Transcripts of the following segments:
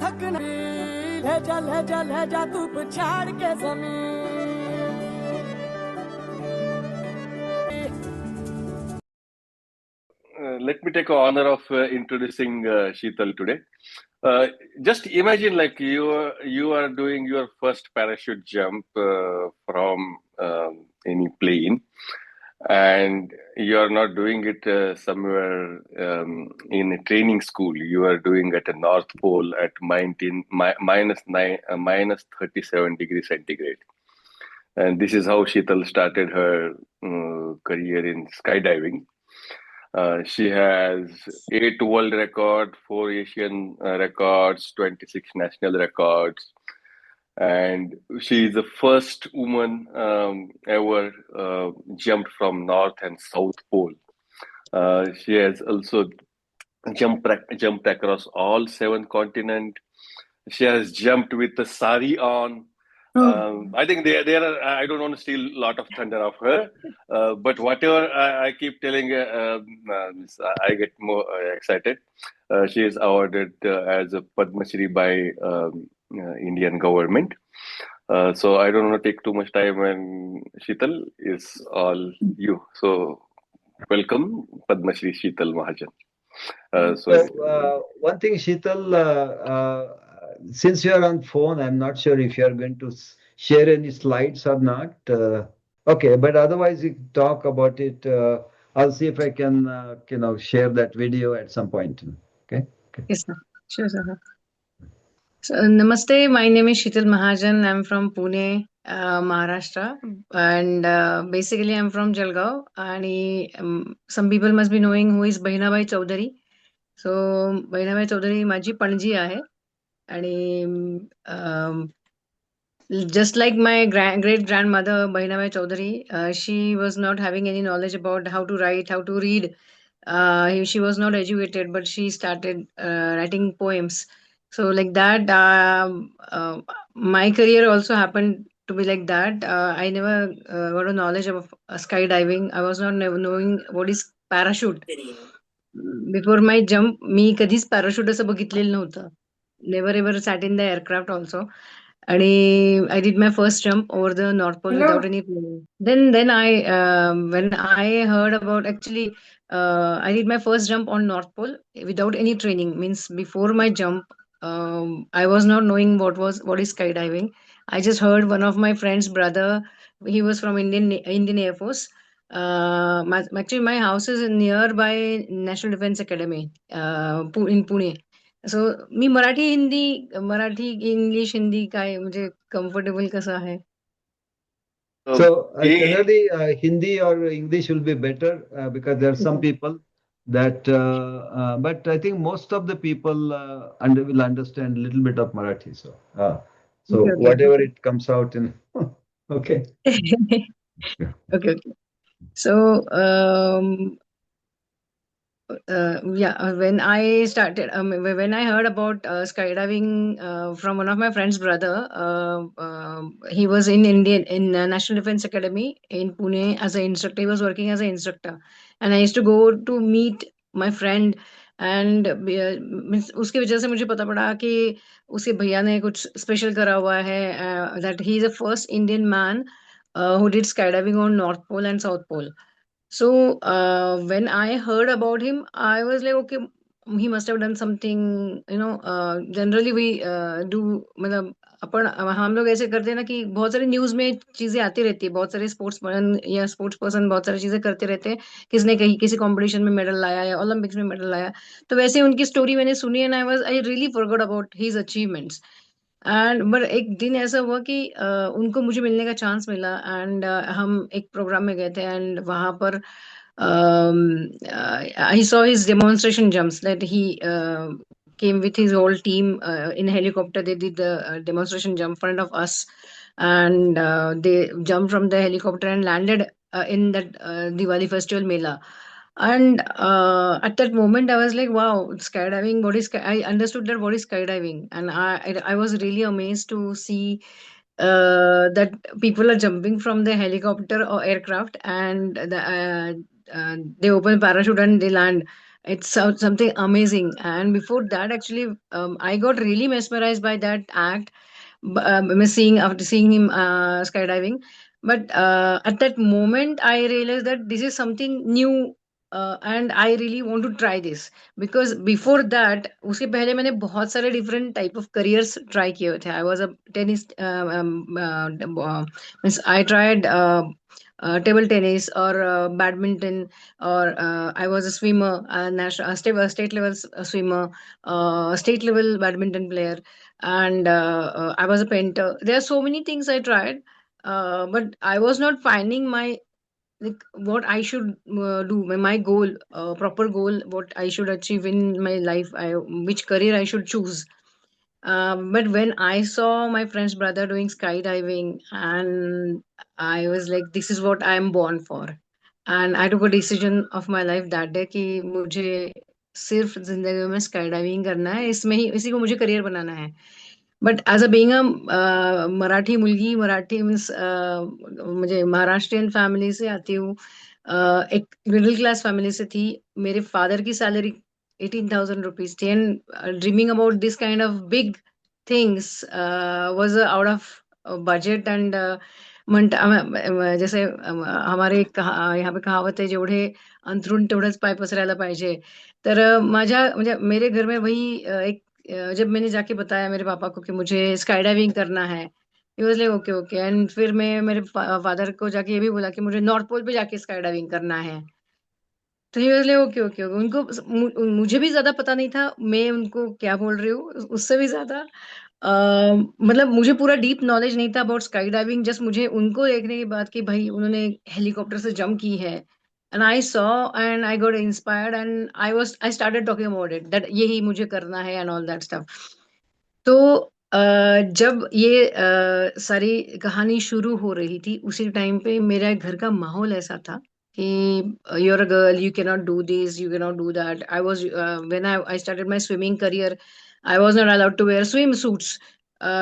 थकना ले जा तू पछाड़ के जमीन Let me take the honor of introducing Sheetal today. Just imagine like you are doing your first parachute jump from any plane, and you are not doing it somewhere in a training school. You are doing at a North Pole at minus 37 degrees centigrade. And this is how Sheetal started her career in skydiving. She has 8 world records, 4 Asian records, 26 national records, and she is the first woman ever jumped from North and South Pole. She has also jumped across all 7 continents. She has jumped with the sari on. I think there are. I don't want to steal a lot of thunder of her, but whatever I keep telling, I get more excited. She is awarded as a Padma Shri by Indian government. So I don't want to take too much time, and Sheetal is all you. So welcome, Padma Shri Sheetal Mahajan. One thing, Sheetal, since you are on phone, I'm not sure if you are going to share any slides or not. Okay, but otherwise, you talk about it. I'll see if I can, share that video at some point. Okay. Yes, sir. Sure, sir. So, namaste. My name is Sheetal Mahajan. I'm from Pune, Maharashtra, and basically I'm from Jalgaon. And some people must be knowing who is Bahinabai Chaudhary. So Bahinabai Chaudhary माझी पणजी आहे आणि just like my great grandmother Bahinabai Chaudhary, she was not having any knowledge about how to write, how to read. She was not educated, but she started writing poems. So like that, my career also happened to be like that. I never got a knowledge of skydiving. I was not knowing what is parachute. Before my jump, मी कधीच parachute असं बघितलेलं नव्हतं. Never ever sat in the aircraft also. And I did my first jump over the North Pole without any planning. Then I when I heard about actually I did my first jump on North Pole without any training. Means before my jump, I was not knowing what is skydiving. I just heard one of my friend's brother. He was from Indian Air Force. Actually, my house is nearby National Defense Academy in Pune. So me Marathi English Hindi काय म्हणजे comfortable कसं आहे So generally Hindi or English will be better because there are some people that but I think most of the people will understand a little bit of Marathi, so Okay. whatever it comes out in okay. Okay. So when I started, when I heard about skydiving from one of my friend's brother, he was in National Defense Academy in Pune as an instructor. He was working as an instructor, and I used to go to meet my friend. And उसकी वजह से मुझे पता पड़ा कि उसके भैया ने कुछ स्पेशल करा हुआ है that he is the first Indian man who did skydiving on north pole and south pole. So when I heard about him, I was like, okay, he must have done something. Generally we do. मतलब अपन हम लोग ऐसे करते हैं ना कि बहुत सारे न्यूज में चीजें आती रहती है, बहुत सारे स्पोर्ट्समैन या स्पोर्ट्स पर्सन बहुत सारी चीजें करते रहते हैं. किसने कहीं किसी कंपटीशन में मेडल लाया या ओलंपिक्स में मेडल लाया, तो वैसे उनकी स्टोरी मैंने सुनी and I really forgot about his achievements. And but एक दिन ऐसा हुआ कि उनको मुझे मिलने का चांस मिला एंड हम एक प्रोग्राम में गए थे एंड वहां पर I saw his demonstration jumps that he came with his whole team in a helicopter. They did the demonstration jump in front of us, and they jumped from the helicopter and landed in that Diwali festival Mela. And at that moment, I was like, "Wow, skydiving! I understood that what is skydiving, and I was really amazed to see that people are jumping from the helicopter or aircraft, and they open parachute and they land. It's something amazing. And before that, actually, I got really mesmerized by that act, seeing after seeing him skydiving. But at that moment, I realized that this is something new. And I really want to try this because before that उसके पहले मैंने बहुत सारे different type of careers try किए थे. I was a tennis means I tried table tennis or badminton, or I was a swimmer, national state level swimmer, state level badminton player, and I was a painter. There are so many things I tried, but I was not finding my like what I should do, my goal, proper goal, what I should achieve in my life, which career I should choose. But when I saw my friend's brother doing skydiving, and I was like, this is what I'm born for. And I took a decision of my life that day कि मुझे सिर्फ जिंदगी में sky diving करना है, इसमें ही इसी को मुझे करियर बनाना है. But as a being a Marathi मुलगी, मराठी मीन्स मुझे महाराष्ट्रियन फैमिली से आती हूँ. एक मिडिल क्लास फैमिली से थी. मेरे फादर की सैलरी 18,000 rupees थी, and dreaming about this kind of big things was out of budget. And जैसे हमारे यहाँ पे कहावत आहे, जेवढे अंथरूण तेवढंच पाय पसरायला पाहिजे. तर माझ्या म्हणजे मेरे घर में वही एक जब मैंने जाके बताया मेरे पापा को कि मुझे स्काई डाइविंग करना है, ही was like okay okay. And फिर मैं मेरे फादर को जाके ये भी बोला कि मुझे नॉर्थ पोल पे जाके स्काई डाइविंग करना है. तो he was like okay okay okay. उनको मुझे भी ज्यादा पता नहीं था मैं उनको क्या बोल रही हूँ. उससे भी ज्यादा मतलब मुझे पूरा डीप नॉलेज नहीं था अबाउट स्काई डाइविंग. जस्ट मुझे उनको देखने के बाद कि भाई उन्होंने हेलीकॉप्टर से जंप की है, and I saw and I got inspired, and I started talking about it that यही मुझे करना है एंड ऑल दैट स्टफ. तो जब ये सारी कहानी शुरू हो रही थी, उसी टाइम पे मेरा घर का माहौल ऐसा था कि you are a girl, you can not do this, you can not do that. I was when I started my swimming career, I was not allowed to wear swimsuits.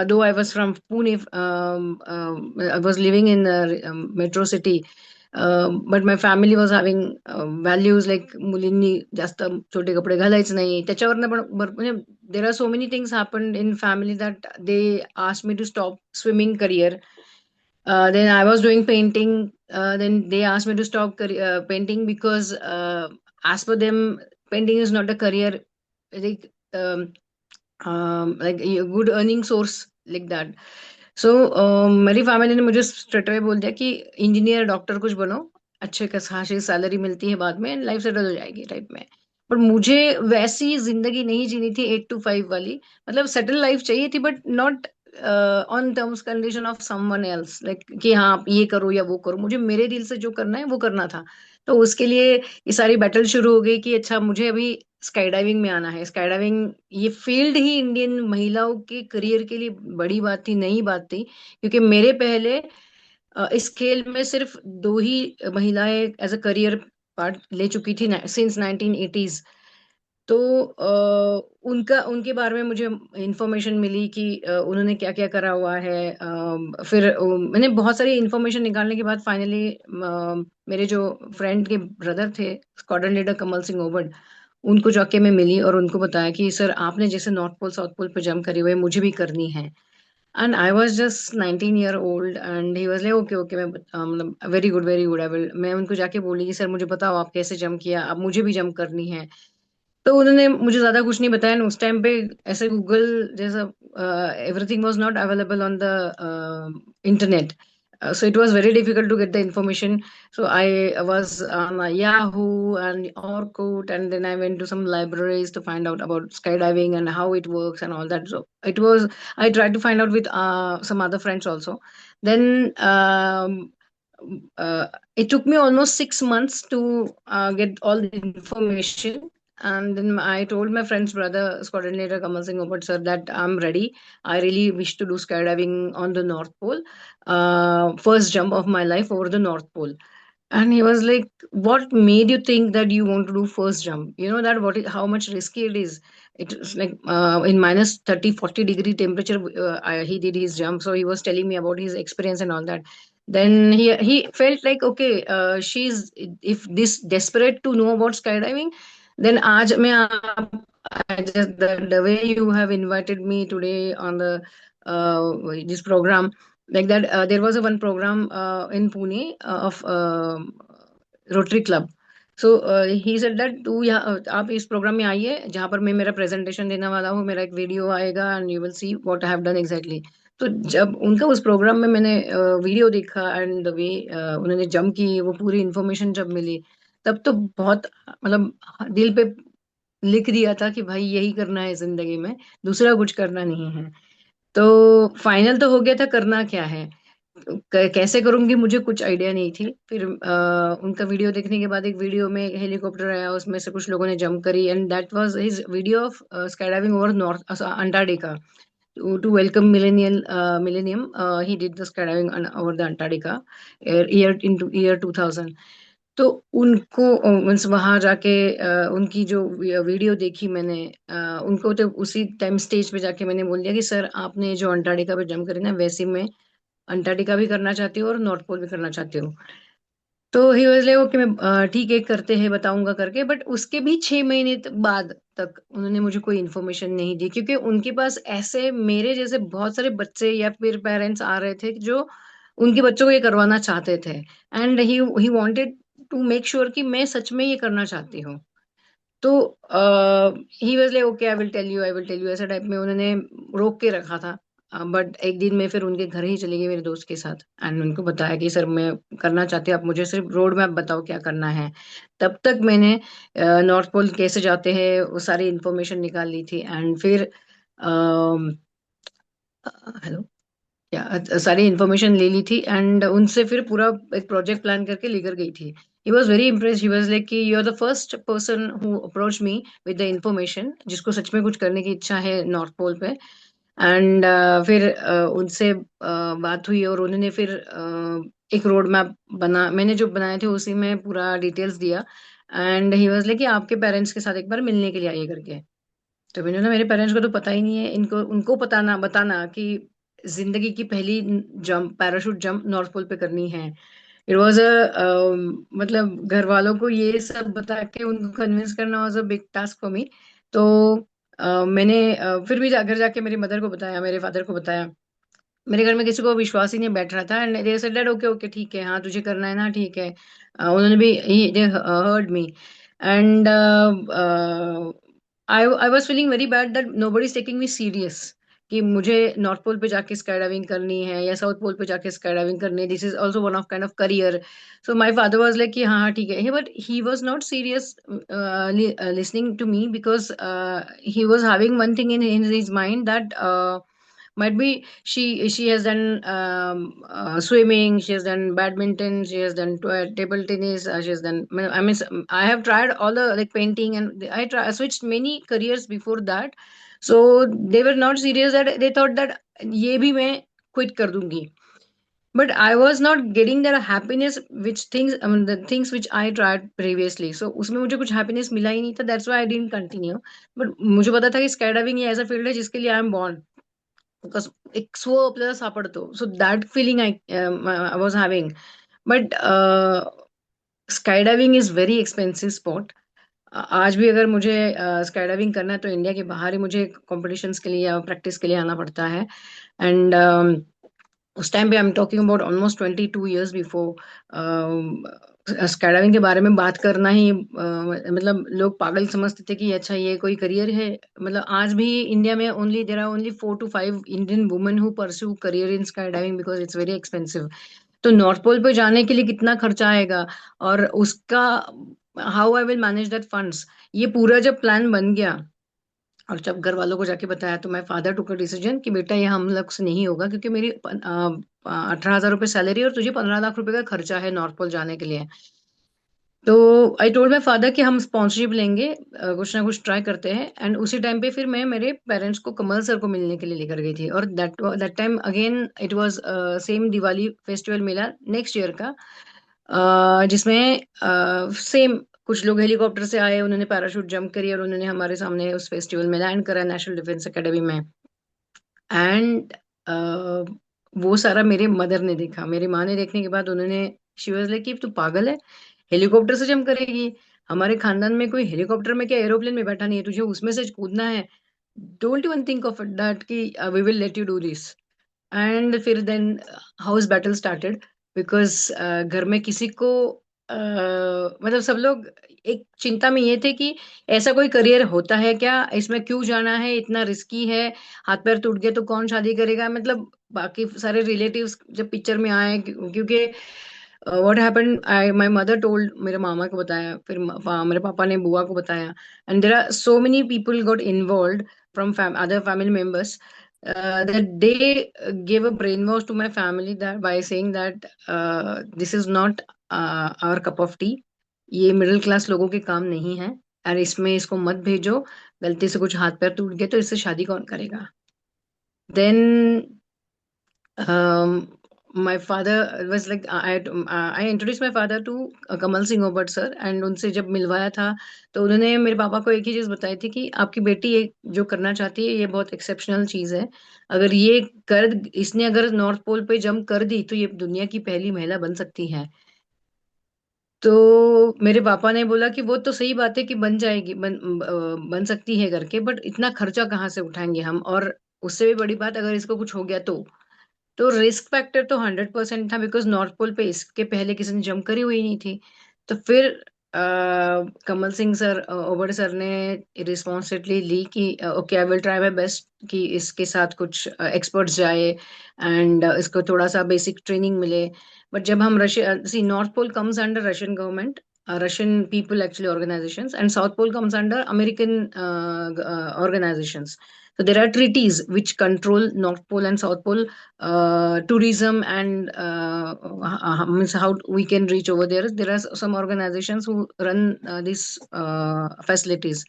Though I was from Pune, I was living in a metro city. But my family was having values like मुलींनी जास्त छोटे कपडे घालायचे नाही. त्याच्यावरनं पण म्हणजे there are so many things happened in family that they asked me to stop swimming career. Then I was doing painting. Then they asked me to stop painting because as per them, painting is not a career. Like like a good earning source like that. So मेरी family ने मुझे straight away बोल दिया कि engineer doctor कुछ बनो, अच्छे खासी सैलरी मिलती है बाद में, लाइफ सेटल हो जाएगी टाइप में. पर मुझे वैसी जिंदगी नहीं जीनी थी 8 to 5 वाली. मतलब सेटल लाइफ चाहिए थी, but not on terms condition of someone else, like कि हाँ आप ये करो या वो करो. मुझे मेरे दिल से जो करना है वो करना था. तो उसके लिए ये सारी बैटल शुरू हो गई कि अच्छा मुझे अभी स्काई डाइविंग में आना है. स्काई डाइविंग ये फील्ड ही इंडियन महिलाओं के करियर के लिए बड़ी बात थी, नई बात थी. क्योंकि मेरे पहले इस खेल में सिर्फ दो ही महिलाएं एज अ करियर पार्ट ले चुकी थी सिंस 1980s. तो उनका उनके बारे में मुझे इंफॉर्मेशन मिली कि उन्होंने क्या क्या करा हुआ है. फिर मैंने बहुत सारी इंफॉर्मेशन निकालने के बाद फाइनली मेरे जो फ्रेंड के ब्रदर थे, स्क्वाड्रन लीडर कमल सिंह ओबड़, उनको जाके मैं मिली और उनको बताया कि सर आपने जैसे नॉर्थ पोल साउथ पोल पे जंप करी हुई है, मुझे भी करनी है. And I was just 19 year old and he was like okay okay. मैं मतलब very good very good, I will. मैं उनको जाके बोली कि सर मुझे बताओ आप कैसे जंप किया, अब मुझे भी जंप करनी है. तो उन्होंने मुझे ज्यादा कुछ नहीं बताया. उस टाइम पे ऐसे गूगल जैसा everything was not available on the internet. So it was very difficult to get the information. So I was on Yahoo and Orkut, and then I went to some libraries to find out about skydiving and how it works and all that. So it was, I tried to find out with some other friends also. Then it took me almost 6 months to get all the information. And then I told my friend's brother, squadron leader Kamal Singh Obat sir, that I'm ready. I really wish to do skydiving on the North Pole. First jump of my life over the North Pole. And he was like, "What made you think that you want to do first jump? You know that how much risky it is. It's like in minus 30, 40 degree temperature, he did his jump. So he was telling me about his experience and all that. Then he felt like, okay, she's if this desperate to know about skydiving, Then आज मैं आप I just the way you have invited me today on the this program, like that there was a one program in Pune of Rotary Club. So he said that तू यहाँ आप इस programme में आइए जहाँ पर मैं मेरा प्रेजेंटेशन देने वाला हूँ, मेरा एक वीडियो आएगा and you will see what I have done exactly. तो जब उनका उस प्रोग्राम में मैंने वीडियो देखा एंड द वे उन्होंने जम की वो पूरी इन्फॉर्मेशन जब मिली, तब तो बहुत मतलब दिल पे लिख दिया था कि भाई यही करना है जिंदगी में, दूसरा कुछ करना नहीं है। तो फाइनल तो हो गया था, करना क्या है, कैसे करूंगी मुझे कुछ आइडिया नहीं थी। फिर उनका वीडियो देखने के बाद एक वीडियो में हेलीकॉप्टर आया, उसमें से कुछ लोगों ने जंप करी and that was his video of sky diving over north Antarctica to welcome millennium. He did the skydiving over the Antarctica year into year 2000। तो उनको मीन्स वहां जाके उनकी जो वीडियो देखी मैंने, उनको तो उसी टाइम स्टेज पे जाके मैंने बोल दिया कि सर आपने जो अंटार्कटिका पे जंप करी ना, वैसे मैं अंटार्कटिका भी करना चाहती हूँ और नॉर्थ पोल भी करना चाहती हूँ। तो ही वाज लाइक ओके, मैं ठीक है करते हैं बताऊंगा करके। बट उसके भी 6 महीने बाद तक उन्होंने मुझे कोई इन्फॉर्मेशन नहीं दी, क्योंकि उनके पास ऐसे मेरे जैसे बहुत सारे बच्चे या फिर पेरेंट्स आ रहे थे जो उनके बच्चों को ये करवाना चाहते थे and he wanted to make sure कि मैं सच में ये करना चाहती हूँ। तो he was like okay I will tell you ऐसा टाइप में उन्होंने रोक के रखा था। बट एक दिन मैं फिर उनके घर ही चली गई मेरे दोस्त के साथ एंड उनको बताया कि सर मैं करना चाहती हूँ, आप मुझे सिर्फ रोड मैप बताओ क्या करना है। तब तक मैंने नॉर्थ पोल कैसे जाते हैं वो सारी इन्फॉर्मेशन निकाल ली थी एंड फिर हेलो या सारी इन्फॉर्मेशन ले ली थी एंड उनसे फिर पूरा एक प्रोजेक्ट प्लान करके लेकर गई थी। He was very impressed, he was like कि you are the first person who approach me with the information, जिसको सच में कुछ करने की इच्छा है नॉर्थ पोल पे। एंड फिर उनसे बात हुई और उन्होंने फिर एक रोड मैप बना, मैंने जो बनाए थे उसी में पूरा डिटेल्स दिया एंड ही वाज लाइक कि आपके पेरेंट्स के साथ एक बार मिलने के लिए आइए करके। तो मैंने ना, मेरे पेरेंट्स को तो पता ही नहीं है, इनको उनको पता बताना कि जिंदगी की पहली jump parachute jump north pole पे करनी है। इट वाज अ मतलब घर वालों को ये सब बता के उनको कन्विंस करना was a big task for me. तो मैंने फिर भी घर जाके मेरी मदर को बताया, मेरे फादर को बताया। मेरे घर में किसी को विश्वास ही नहीं बैठ रहा था and they said that okay okay ठीक है, हाँ तुझे करना है ना, ठीक है। उन्होंने भी दे heard me and I was feeling very bad that nobody is taking me serious कि मुझे नॉर्थ पोल पे जाके स्काई डाइविंग करनी है या साउथ पोल पे जाके स्काई डाइविंग करनी है, this is also one of kind of career. So my father was like कि हाँ हाँ ठीक है, but he was not serious listening to me because he was having one thing in his mind that might be she has done swimming, she has done badminton, she has done table tennis, she has done, I mean I have tried all the like painting and I switched many careers before that। so they were not serious, that they thought that ये भी मैं quit कर दूंगी। but I was not getting that happiness which things, I mean the things which I tried previously, so उसमें मुझे कुछ happiness मिला ही नहीं था, that's why I didn't continue। but मुझे पता था कि skydiving ये ऐसा फील्ड है जिसके लिए I am born, बिकॉज एक स्व आपल्याला सापडतो, so that feeling I was having. But sky diving is very expensive spot. आज भी अगर मुझे स्काई डाइविंग करना है तो इंडिया के बाहर ही मुझे कॉम्पिटिशन्स के लिए या प्रैक्टिस के लिए आना पड़ता है। एंड उस टाइम पे I am talking about almost 22 years before. Skydiving के बारे में बात करना ही मतलब लोग पागल समझते थे कि अच्छा ये कोई करियर है। मतलब आज भी इंडिया में only there are only 4 to 5 Indian women who pursue career in sky diving because it's very expensive. तो नॉर्थ पोल पे जाने के लिए कितना खर्चा आएगा और उसका how I will manage that funds, ये पूरा जब प्लान बन गया और जब घर वालों को जाके बताया तो my father took a decision कि बेटा ये हम लोग से नहीं होगा, क्योंकि मेरी 18,000 रुपये सैलरी और तुझे 15 लाख रुपए का खर्चा है नॉर्थ पोल जाने के लिए। तो आई टोल्ड माई फादर कि हम स्पॉन्सरशिप लेंगे, कुछ ना कुछ ट्राई करते हैं। एंड उसी टाइम पे फिर मैं मेरे पेरेंट्स को कमल सर को मिलने के लिए लेकर गई थी और that time again it was same Diwali festival मिला नेक्स्ट ईयर का, जिसमें सेम कुछ लोग हेलीकॉप्टर से आए, उन्होंने पैराशूट जंप करी और उन्होंने हमारे सामने उस फेस्टिवल में लैंड करा नेशनल डिफेंस एकेडमी में। एंड वो सारा मेरे मदर ने देखा, मेरी माँ ने देखने के बाद उन्होंने शी वाज लाइक कि तू पागल है, हेलीकॉप्टर से जंप करेगी। हमारे खानदान में कोई हेलीकॉप्टर में क्या एरोप्लेन में बैठा नहीं है, तुझे उसमें से कूदना है, don't even think of that कि we will let you do this. And फिर then house battle started, because घर में किसी को मतलब सब लोग एक चिंता में ये थे कि ऐसा कोई करियर होता है क्या, इसमें क्यों जाना है, इतना रिस्की है, हाथ पैर टूट गए तो कौन शादी करेगा, मतलब बाकी सारे रिलेटिव्स जब पिक्चर में आए, क्योंकि what happened, I my mother told, मेरे मामा को बताया, फिर मेरे पापा ने बुआ को बताया, and there are so many people got involve from other family members, that they gave a brainwash to my family that by saying that this is not our cup of tea, ये middle class लोगों के काम नहीं है, और इसमें इसको मत भेजो, गलती से कुछ हाथ पैर टूट गए तो इससे शादी कौन करेगा। Then my father was like, I introduced my father to Kamal Singh Obat sir, and उनसे जब मिलवाया था तो उन्होंने मेरे पापा को एक ही चीज बताई थी कि आपकी बेटी ये जो करना चाहती है ये बहुत एक्सेप्शनल चीज है, अगर ये कर इसने अगर नॉर्थ पोल पे जंप कर दी तो ये दुनिया की पहली महिला बन सकती है। तो मेरे पापा ने बोला कि वो तो सही बात है कि बन जाएगी, बन सकती है करके, बट इतना खर्चा कहाँ से उठाएंगे हम, और उससे भी बड़ी बात अगर इसको कुछ हो गया तो रिस्क फैक्टर तो 100% था, बिकॉज नॉर्थ पोल पे इसके पहले किसी ने जंप करी हुई नहीं थी। तो फिर कमल सिंह सर, ओबड़ सर ने रिस्पॉन्सिबिलिटी ली कि okay I will try my best कि इसके साथ कुछ एक्सपर्ट्स जाए एंड इसको थोड़ा सा बेसिक ट्रेनिंग मिले। बट जब हम रशिया सी, north pole comes under Russian government, Russian people actually organizations, and South Pole comes under American organizations. So there are treaties which control North Pole and South Pole tourism, and means how we can reach over there. There are some organizations who run these facilities.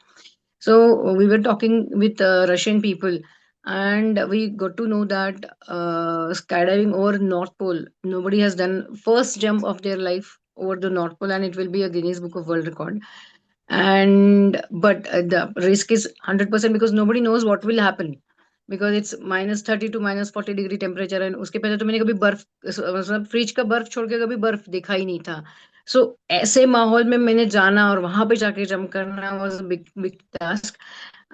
So we were talking with Russian people, and we got to know that skydiving over North Pole, nobody has done first jump of their life over the North Pole, and it will be a Guinness Book of World Record. And but the risk is 100% because nobody knows what will happen, because it's -30 to -40 degree temperature है। उसके पहले तो मैंने कभी बर्फ, मतलब fridge का बर्फ छोड़ के कभी बर्फ देखा ही नहीं था। सो ऐसे माहौल में मैंने जाना और वहां पे जाके जंप करना was big big task.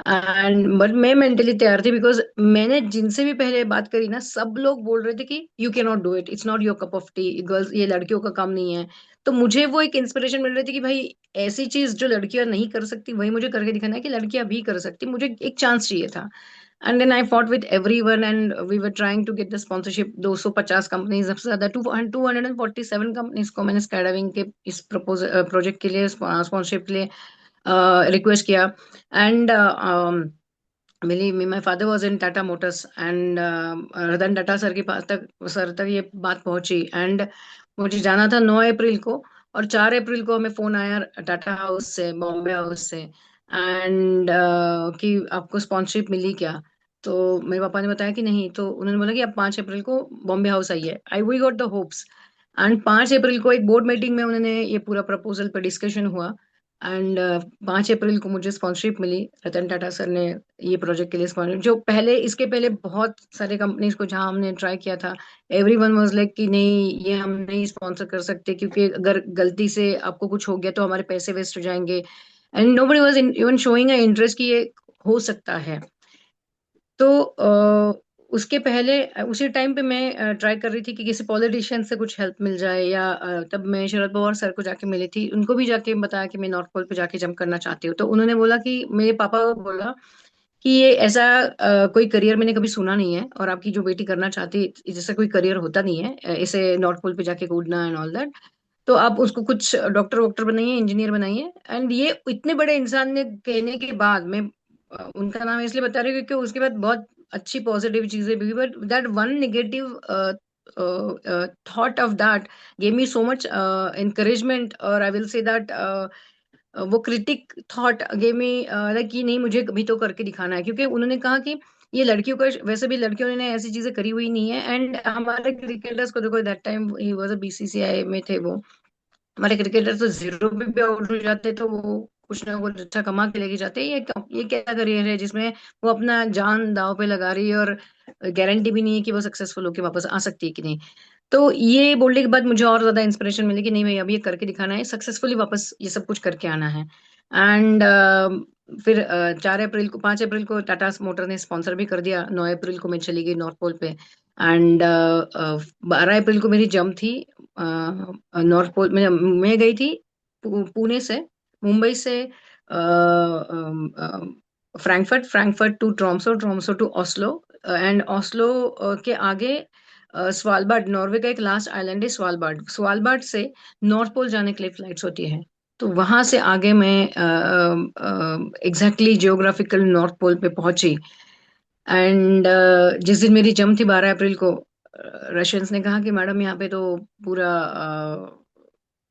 And but मैं मेंटली तैयार थी, बिकॉज मैंने जिनसे भी पहले बात करी ना, सब लोग बोल रहे थे कि you can not do it, it's not your cup of T, girls ये लड़कियों का काम नहीं है। तो मुझे वो एक इंस्पिरेशन मिल रही थी कि भाई ऐसी चीज जो लड़कियां नहीं कर सकती वही मुझे करके दिखाना है कि लड़कियां भी कर सकती, मुझे एक चांस चाहिए था। And then I fought with everyone and we were trying to get the sponsorship. 250 companies, सबसे ज्यादा 247 कंपनीज को मैंने स्काईडाइविंग के इस प्रोजेक्ट के लिए, स्पॉन्सरशिप के लिए रिक्वेस्ट किया। And believe me, my father was in Tata Motors, and Ratan Tata sir के पास तक, सर तक ये बात पहुंची। एंड मुझे जाना था 9 अप्रैल को, और 4 अप्रैल को हमें फोन आया टाटा हाउस से, बॉम्बे हाउस से, एंड कि आपको स्पॉन्सरशिप मिली क्या। तो मेरे पापा ने बताया कि नहीं, तो उन्होंने बोला कि आप 5 अप्रैल को बॉम्बे हाउस आइए। I we got the hopes, and 5 अप्रैल को एक बोर्ड मीटिंग में उन्होंने ये पूरा प्रपोजल पे डिस्कशन हुआ, एंड 5 अप्रैल को मुझे स्पॉन्सरशिप मिली। रतन टाटा सर ने ये प्रोजेक्ट के लिए स्पॉन्सर, जो पहले इसके पहले बहुत सारे कंपनीज को जहां हमने ट्राई किया था, एवरीवन वाज लाइक कि नहीं ये हम नहीं स्पॉन्सर कर सकते, क्योंकि अगर गलती से आपको कुछ हो गया तो हमारे पैसे वेस्ट हो जाएंगे, and nobody was even showing a interest कि ये हो सकता है। तो उसके पहले उसी टाइम पे मैं ट्राई कर रही थी कि किसी पॉलिटिशियन से कुछ हेल्प मिल जाए, या तब मैं शरद पवार सर को जाके मिली थी, उनको भी जाके बताया कि मैं नॉर्थ पोल पे जाके जंप करना चाहती हूँ। तो उन्होंने बोला कि, मेरे पापा को बोला कि ये ऐसा कोई करियर मैंने कभी सुना नहीं है, और आपकी जो बेटी करना चाहती है जैसा कोई करियर होता नहीं है, इसे नॉर्थ पोल पे जाके कूदना एंड ऑल दैट। तो आप उसको कुछ डॉक्टर वॉक्टर बनाइए, इंजीनियर बनाइए। एंड ये इतने बड़े इंसान ने कहने के बाद, मैं उनका नाम इसलिए बता रही हूँ क्योंकि उसके बाद बहुत अच्छी पॉजिटिव चीजें भी, but that one negative thought of that gave me so much encouragement, or I will say that वो critic thought gave me like कि नहीं मुझे कभी तो करके दिखाना है, क्योंकि उन्होंने कहा कि ये लड़कियों का, वैसे भी लड़कियों ने ऐसी चीजें करी हुई नहीं है। एंड हमारे क्रिकेटर्स को देखो, that time he was a BCCI में थे वो, हमारे क्रिकेटर तो जीरो पे भी आउट हो जाते तो वो कुछ ना कुछ अच्छा कमा के लेके जाते हैं। ये क्या करियर है जिसमें वो अपना जान दांव पे लगा रही है, और गारंटी भी नहीं है कि वो सक्सेसफुल होके वापस आ सकती है कि नहीं। तो ये बोलने के बाद मुझे और ज्यादा इंस्पिरेशन मिली कि नहीं भाई, अब ये करके दिखाना है, सक्सेसफुली वापस ये सब कुछ करके आना है। एंड फिर 4 अप्रैल को 5 अप्रैल को टाटा मोटर ने स्पॉन्सर भी कर दिया। 9 अप्रैल को मैं चली गई नॉर्थ पोल पे। एंड 12 अप्रैल को मेरी जंप थी नॉर्थ पोल में। मैं गई थी पुणे से, मुंबई से Frankfurt, Frankfurt to Tromso, Tromso to Oslo, and Oslo के आगे स्वालबार्ड, नॉर्वे का एक लास्ट आइलैंड है स्वालबार्ड। स्वालबार्ड से नॉर्थ पोल जाने के लिए फ्लाइट्स होती है। तो वहां से आगे मैं एग्जैक्टली जियोग्राफिकल नॉर्थ पोल पे पहुंची। एंड जिस दिन मेरी जम थी 12 अप्रैल को, रशियंस ने कहा कि मैडम यहाँ पे तो पूरा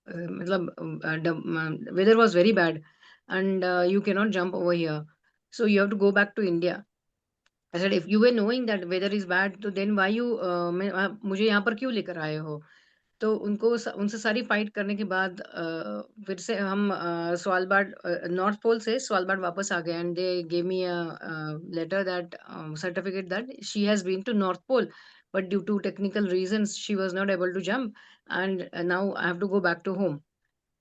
मतलब weather was very bad and you cannot jump over here, so you have to go back to India. I said, if you were knowing that weather is bad, तो then why you मुझे यहाँ पर क्यों लेकर आए हो? तो उनसे सारी फाइट करने के बाद फिर से हम स्वालबार्ड, नॉर्थ पोल से स्वालबार्ड वापस आ गए। And they gave me a letter that certificate that she has been to north pole, but due to technical reasons she was not able to jump, and now I have to go back to home.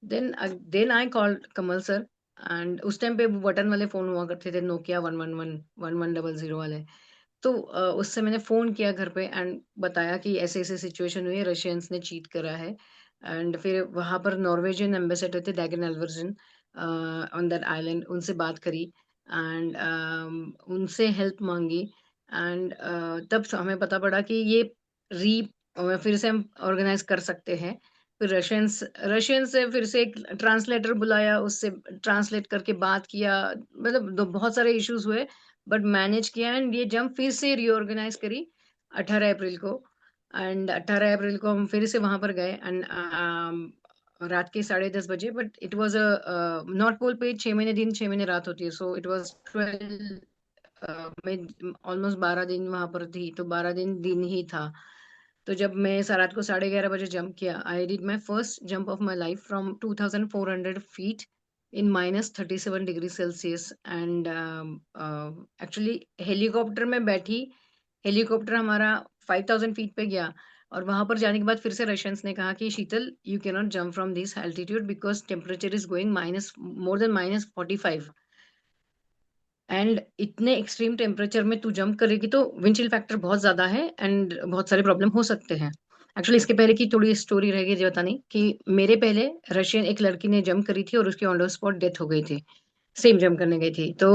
Then I called Kamal sir. And उस time पे button वाले phone हुआ करते थे, Nokia 1100 वाले। तो उससे मैंने फोन किया घर पे एंड बताया कि ऐसे ऐसे सिचुएशन हुई है, रशियंस ने चीट करा है। एंड फिर वहां पर नॉर्वेजियन एम्बेसडर थे, डैगन एल्वर्जन, ऑन दैट आइलैंड, उनसे बात करी। एंड उनसे हेल्प मांगी। एंड तब हमें पता पड़ा कि ये री फिर से हम ऑर्गेनाइज कर सकते हैं। फिर रशियंस रशियन से फिर से एक ट्रांसलेटर बुलाया, उससे ट्रांसलेट करके बात किया। मतलब बहुत सारे इश्यूज हुए, बट मैनेज किया एंड ये जंप फिर से रीऑर्गेनाइज करी 18 अप्रैल को। एंड 18 अप्रैल को हम फिर से वहां पर गए। एंड रात के 10:30 बजे, but it was a north pole पे 6 महीने दिन 6 महीने रात होती है, सो इट वाज 12 मैं ऑलमोस्ट 12 दिन वहां पर थी, तो 12 दिन ही था। तो जब मैं रात को 11:30 बजे जंप किया, I did my first jump of my life from 2400 feet in -37 degree Celsius. And actually helicopter में बैठी, हेलीकॉप्टर हमारा 5000 फीट पे गया। और वहां पर जाने के बाद फिर से रशियंस ने कहा कि Sheetal, you can not jump from this altitude because temperature is going minus, more than -45। And इतने एक्सट्रीम टेम्परेचर में तू जंप करेगी तो विंड चिल फैक्टर बहुत ज्यादा है एंड बहुत सारे प्रॉब्लम हो सकते हैं। एक्चुअली इसके पहले की थोड़ी स्टोरी रह गई जो बतानी, कि मेरे पहले रशियन एक लड़की ने जंप करी थी और उसकी ऑन द स्पॉट डेथ हो गई थी, सेम जंप करने गई थी। तो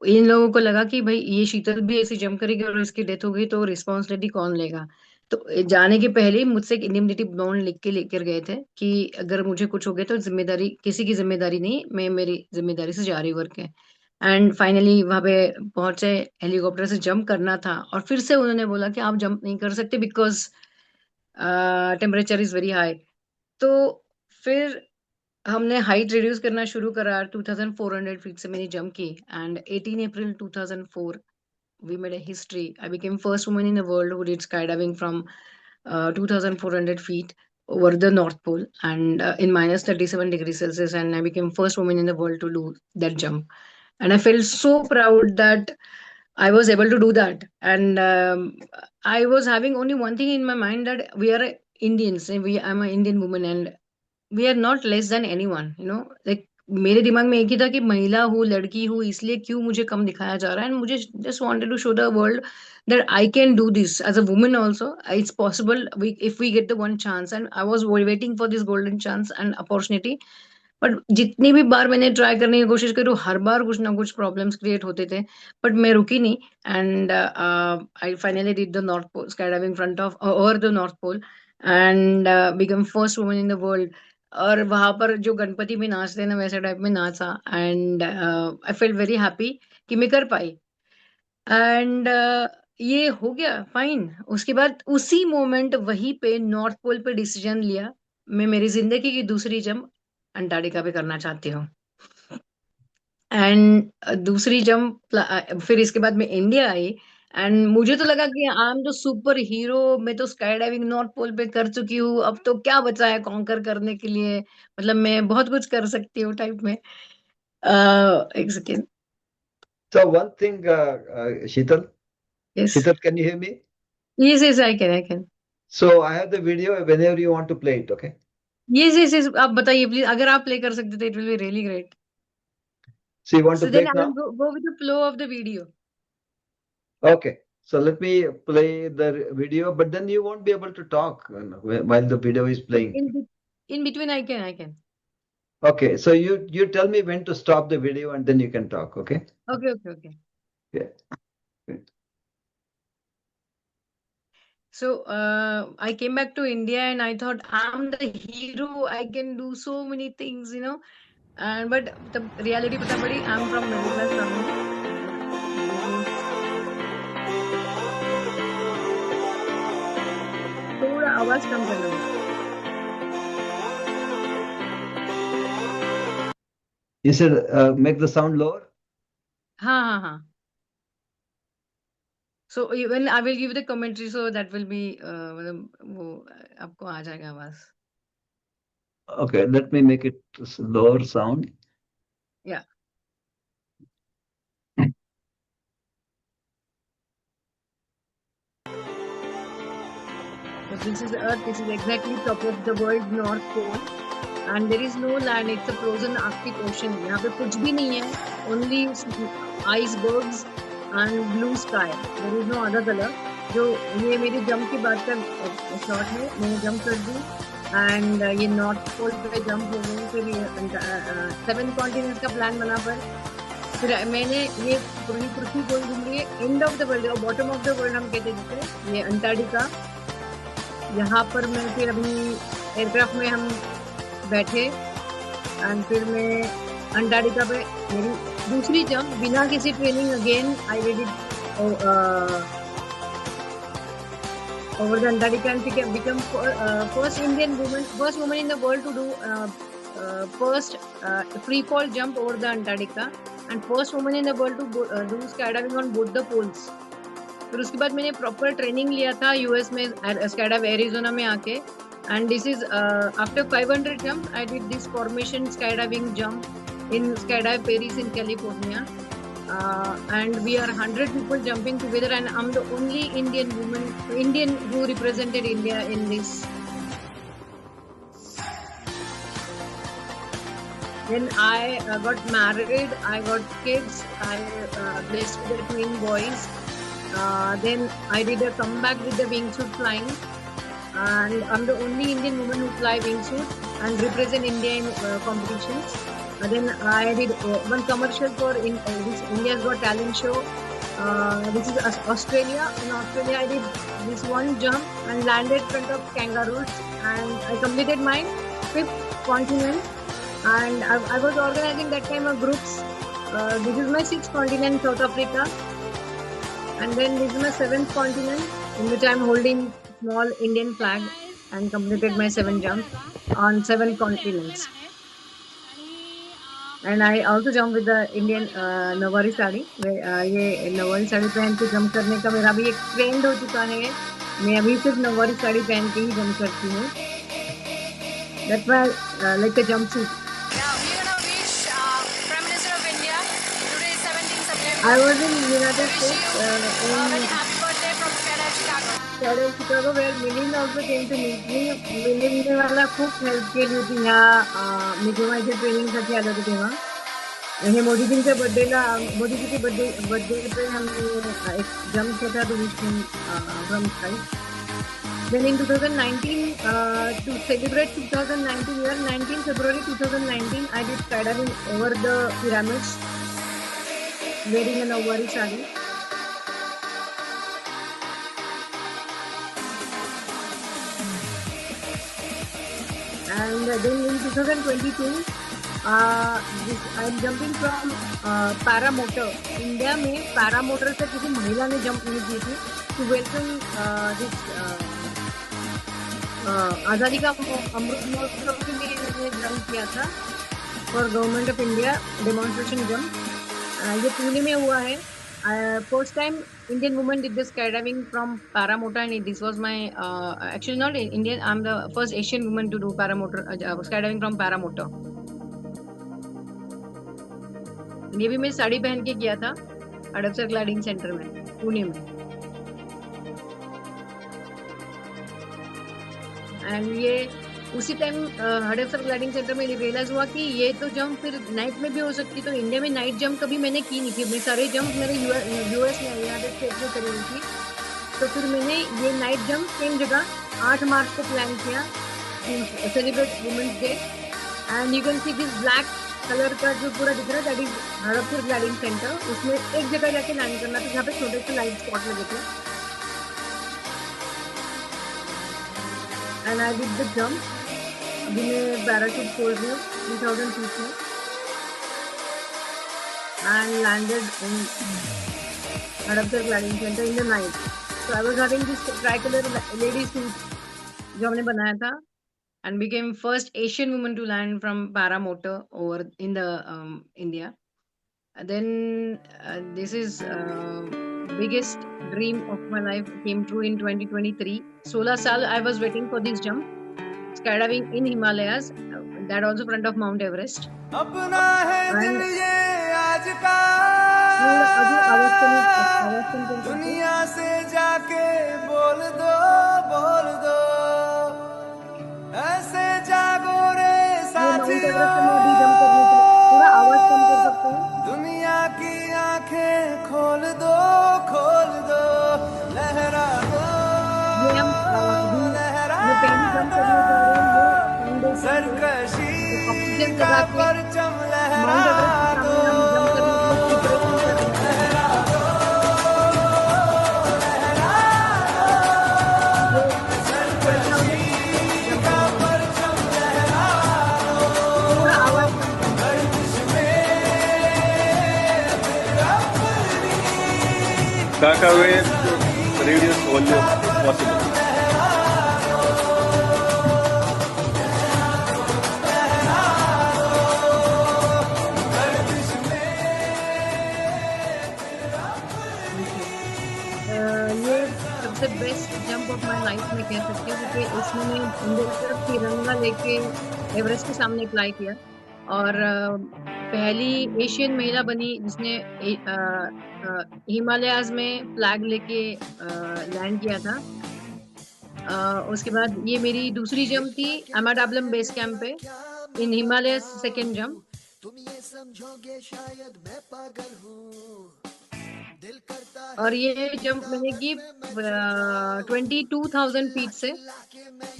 इन लोगों को लगा कि भाई ये शीतल भी ऐसी जंप करेगी और इसकी डेथ हो गई तो रिस्पॉन्सिबिलिटी कौन लेगा। तो जाने के पहले ही मुझसे एक इंडिमनिटी बॉन्ड लिख के लेकर गए थे कि अगर मुझे कुछ हो गया तो जिम्मेदारी किसी की जिम्मेदारी नहीं, मैं मेरी जिम्मेदारी से जा रही करके। एंड फाइनली वहां पे पहुंचे, हेलीकॉप्टर से जंप करना था और फिर से उन्होंने बोला कि आप जंप नहीं कर सकते because temperature is very high. तो फिर हमने हाइट रिड्यूस करना शुरू करा। 2400 फीट से मैंने जंप की। And 18 April 2004 we made a history. I became first woman in the world who did skydiving from 2400 feet over the North Pole and in -37 degrees Celsius. And I became first woman in the world to do that jump. And I felt so proud that I was able to do that. And I was having only one thing in my mind, that we are Indians. I'm an Indian woman and we are not less than anyone, like मेरे दिमाग में एक ही था कि महिला हूँ, लड़की हूँ, इसलिए क्यों मुझे कम दिखाया जा रहा है। एंड मुझे just wanted to show the world that I can do this as a woman also, it's possible if we get the one chance. And I was waiting for this golden chance and opportunity. But जितनी भी बार मैंने try करने की कोशिश करी, हर बार कुछ ना कुछ प्रॉब्लम्स क्रिएट होते थे, बट मैं रुकी नहीं। And I finally did the north pole sky diving front of over the north pole and become first woman in the world. और वहां पर जो गणपति में नाचते हैं ना, वैसे टाइप में नाचा। And I feel very happy कि मैं कर पाई। एंड ये हो गया फाइन। उसके बाद उसी मोमेंट वहीं पे नॉर्थ पोल पे डिसीजन लिया, मैं मेरी जिंदगी की दूसरी जंप अंटार्कटिका पे करना चाहती हूँ। एंड दूसरी जंप फिर इसके बाद मैं इंडिया आई। एंड मुझे तो लगा कि I am the super hero, मैं तो स्काई डाइविंग नॉर्थ पोल पे कर चुकी हूँ, अब तो क्या बचा है कॉन्कर करने के लिए, मतलब मैं बहुत कुछ कर सकती हूँ टाइप में। एक second. So one thing, Sheetal, yes Sheetal, can you hear me? Yes yes, I can So I have the video whenever you want to play it, okay? Yes. आप बताइए प्लीज, अगर आप प्ले कर सकते तो it will be really great. So you want So to play then it I will now? go with the flow of the video. Okay. So let me play the video, but then you won't be able to talk while the video is playing. In between, I can. Okay. So you tell me when to stop the video and then you can talk, okay? Okay. Yeah. So I came back to India and I thought I'm the hero. I can do so many things, you know. And but the reality पता पड़ी, I'm from middle class family. थोड़ा आवाज कम करना है. You said make the sound lower? हाँ. So even I will give the commentary, so that will be मतलब वो आपको आ जाएगा आवाज. Okay, let me make it lower sound. Yeah. So this is Earth. This is exactly top of the world, North Pole, and there is no land. It's a frozen Arctic Ocean. यहाँ पे कुछ भी नहीं है. Only icebergs and blue sky. There is no other color. जो ये मेरी jump की बात का शॉट है, मैंने जंप कर दी एंड ये नॉर्थ पोल पे जंप हो गई. फिर ये 7 कॉन्टिनेंट्स का प्लान बना पर फिर मैंने ये पूरी पृथ्वी गोल घूम रही है. एंड ऑफ द वर्ल्ड और बॉटम ऑफ द वर्ल्ड हम कहते हैं ये अंटार्कटिका. यहाँ पर मैं फिर अपनी एयरक्राफ्ट में हम बैठे एंड फिर मैं अंटार्कटिका पे मेरी दूसरी जंप बिना किसी training. Again I did it over the Antarctica and become first woman in the world to do first free fall jump over the Antarctica and first woman in the world to do skydiving on both the poles. फिर उसके बाद मैंने proper training लिया था US में स्काईडाइव Arizona में आके and this is after 500 jump I did this formation skydiving jump in skydive Perris in California. And we are 100 people jumping together and I'm the only Indian who represented India in this. Then I got married, I got kids, I blessed with the twin boys. Then I did a comeback with the wingsuit flying and I'm the only Indian woman who fly wingsuit and represent India in competitions. Then I did one commercial for India's Got Talent show. This is Australia. In Australia, I did this one jump and landed in front of kangaroos, and I completed my 5th continent. And I was organizing that time of groups. This is my 6th continent, South Africa, and then this is my 7th continent, in which I am holding small Indian flag and completed my 7 jumps on 7 continents. And I also jump with the Indian Nauvari sari. ये नवारी साड़ी पहन के jump करने का मेरा भी एक trend हो चुका है. मैं अभी सिर्फ नवारी साड़ी पहन के ही जंप करती हूँ. That's why like a jumpsuit. Now we are gonna wish Prime Minister of India. Today is 17th September. I was in United Wish States you a in very happy birthday from Skydive Chicago. Chicago where Milind also came to meet me. Milind ने मला खूप help केली होती ह्या मी जेव्हा इथे training साठी आलो होतो तेव्हा. हे मोदीजींच्या बर्थडेला मोदीजीचे बर्थडे पे हमने एक जंप किया था to wish him from sky. Then in 2019 to celebrate 2019 year 19 February 2019 I did skydiving over the pyramids wearing a Nawari sari. And then in 2022 I'm jumping from paramotor. India में paramotor से किसी महिला ने jump नहीं की थी to welcome this आज़ादी का अमृत महोत्सव के लिए मैंने जंप किया था for government of India demonstration jump. ये पुणे में हुआ है. First time Indian woman did the skydiving from paramotor and this was my actually not Indian, I'm the first Asian woman to do paramotor skydiving from paramotor. ये भी मैं साड़ी पहन के किया था अडपसर ग्लाइडिंग सेंटर में पुणे में. एंड ये उसी टाइम हडपसर ग्लाइडिंग सेंटर में रियलाइज हुआ कि ये तो जंप फिर नाइट में भी हो सकती, तो इंडिया में नाइट जंप कभी मैंने की नहीं थी। मैं सारे जंप मेरे यूएस में यूनाइटेड स्टेट्स में करी हुई थी। तो फिर मैंने ये नाइट जंप सेम जगह 8 मार्च को प्लान किया to celebrate women's day. And you can see this black colour का जो पूरा दिख रहा है, that is Hadapsar gliding centre. उसमें एक जगह जाके लैंड करना था जहाँ पे छोटे से लाइट स्पॉट लगे थे। And I did the jump. अभी मैं पैराशूट खोल रही हूँ 3000 फीट में and landed in Hadapsar gliding centre in the night. So I was having this try colour lady suit जो हमने बनाया था, and became first Asian woman to land from paramotor over in the India. Then this is biggest dream of my life came true in 2023. 16 साल I was waiting for this jump, skydiving in Himalayas, that also front of Mount Everest. अपना है दिल And ये आज का, अभी आवाज कम कर सकते दुनिया से जाके बोल दो ऐसे जागो रे Mount साथियों, Everest में अभी जंप करने के लिए थोड़ा आवाज कम कर सकते हैं। दुनिया की आंखें खोल दो लहरा दो ये हम ये पहली जंप करने जा रहे हैं, ये सरकशी ऑक्सीजन का लगा के परचम माउंट लहरा एवरेस्ट के दो, सामने हम जंप करने के लिए प्रिपरेशन कर रहे हैं। थोड़ा आवाज Kaka, where reduce volume if possible. ये सबसे best jump of my life में कह सकती हूँ, क्योंकि इसमें मैं इंडिया की तरफ तिरंगा लेके एवरेस्ट के सामने अप्लाई किया और पहली एशियन महिला बनी जिसने हिमालयाज में फ्लैग लेके लैंड किया था। उसके बाद ये मेरी दूसरी जंप थी अमाडाबलम बेस कैंप पे इन हिमालय, सेकेंड जंप। और ये जंप मैंने की 22,000 फीट से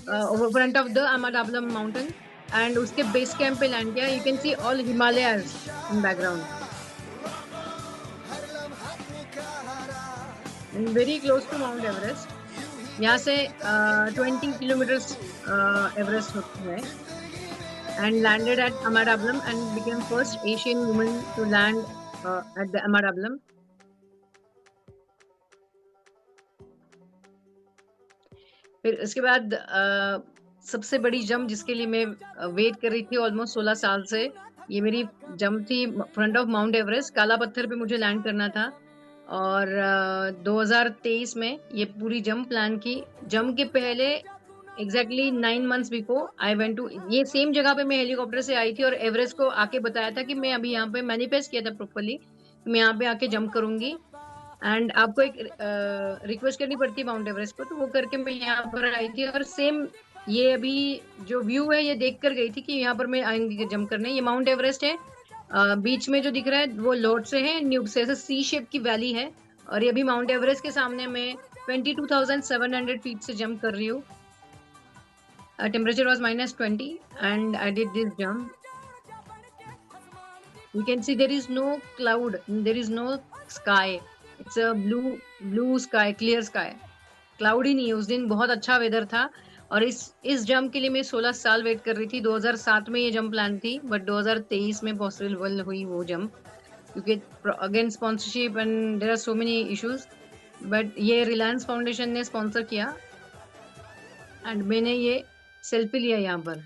front of the Ama Dablam mountain and उसके बेस कैंप पे लैंड किया। You can see all Himalayas in background and very close to mount Everest. यहाँ से 20 किलोमीटर्स एवरेस्ट होता है and landed at Amarablam and became first Asian woman to land at the Amarablam. फिर उसके बाद सबसे बड़ी जंप जिसके लिए मैं वेट कर रही थी ऑलमोस्ट 16 साल से, ये मेरी जंप थी फ्रंट ऑफ माउंट एवरेस्ट। काला पत्थर पे मुझे लैंड करना था और 2023 में ये पूरी जंप प्लान की। जंप के पहले exactly 9 months before I went to ये सेम जगह पे मैं हेलीकॉप्टर से आई थी और एवरेस्ट को आके बताया था कि मैं अभी यहाँ पे मैनिफेस्ट किया था प्रॉपर्ली, मैं यहाँ पे आके जंप करूंगी एंड आपको एक रिक्वेस्ट करनी पड़ती है माउंट एवरेस्ट को, तो वो करके मैं यहाँ पर आई थी। और सेम ये अभी जो व्यू है ये देख कर गई थी कि यहाँ पर मैं आएंगी जंप करने। ये माउंट एवरेस्ट है, बीच में जो दिख रहा है वो लोड से है, न्यूब से, ऐसे सी शेप की वैली है। और ये अभी माउंट एवरेस्ट के सामने मैं 22,700 फीट से जंप कर रही हूँ। Temperature was -20 and I did this jump. You can see there is no cloud, there is no sky. It's a blue sky, clear sky. Cloud ही नहीं है। उस दिन बहुत अच्छा वेदर था और इस जंप के लिए मैं 16 साल वेट कर रही थी। 2007 में ये जंप प्लान थी बट 2023 में पॉसिबल हुई वो जंप, क्योंकि again sponsorship and there are so many issues. But ये रिलायंस फाउंडेशन ने स्पॉन्सर किया एंड मैंने ये सेल्फी लिया यहाँ पर।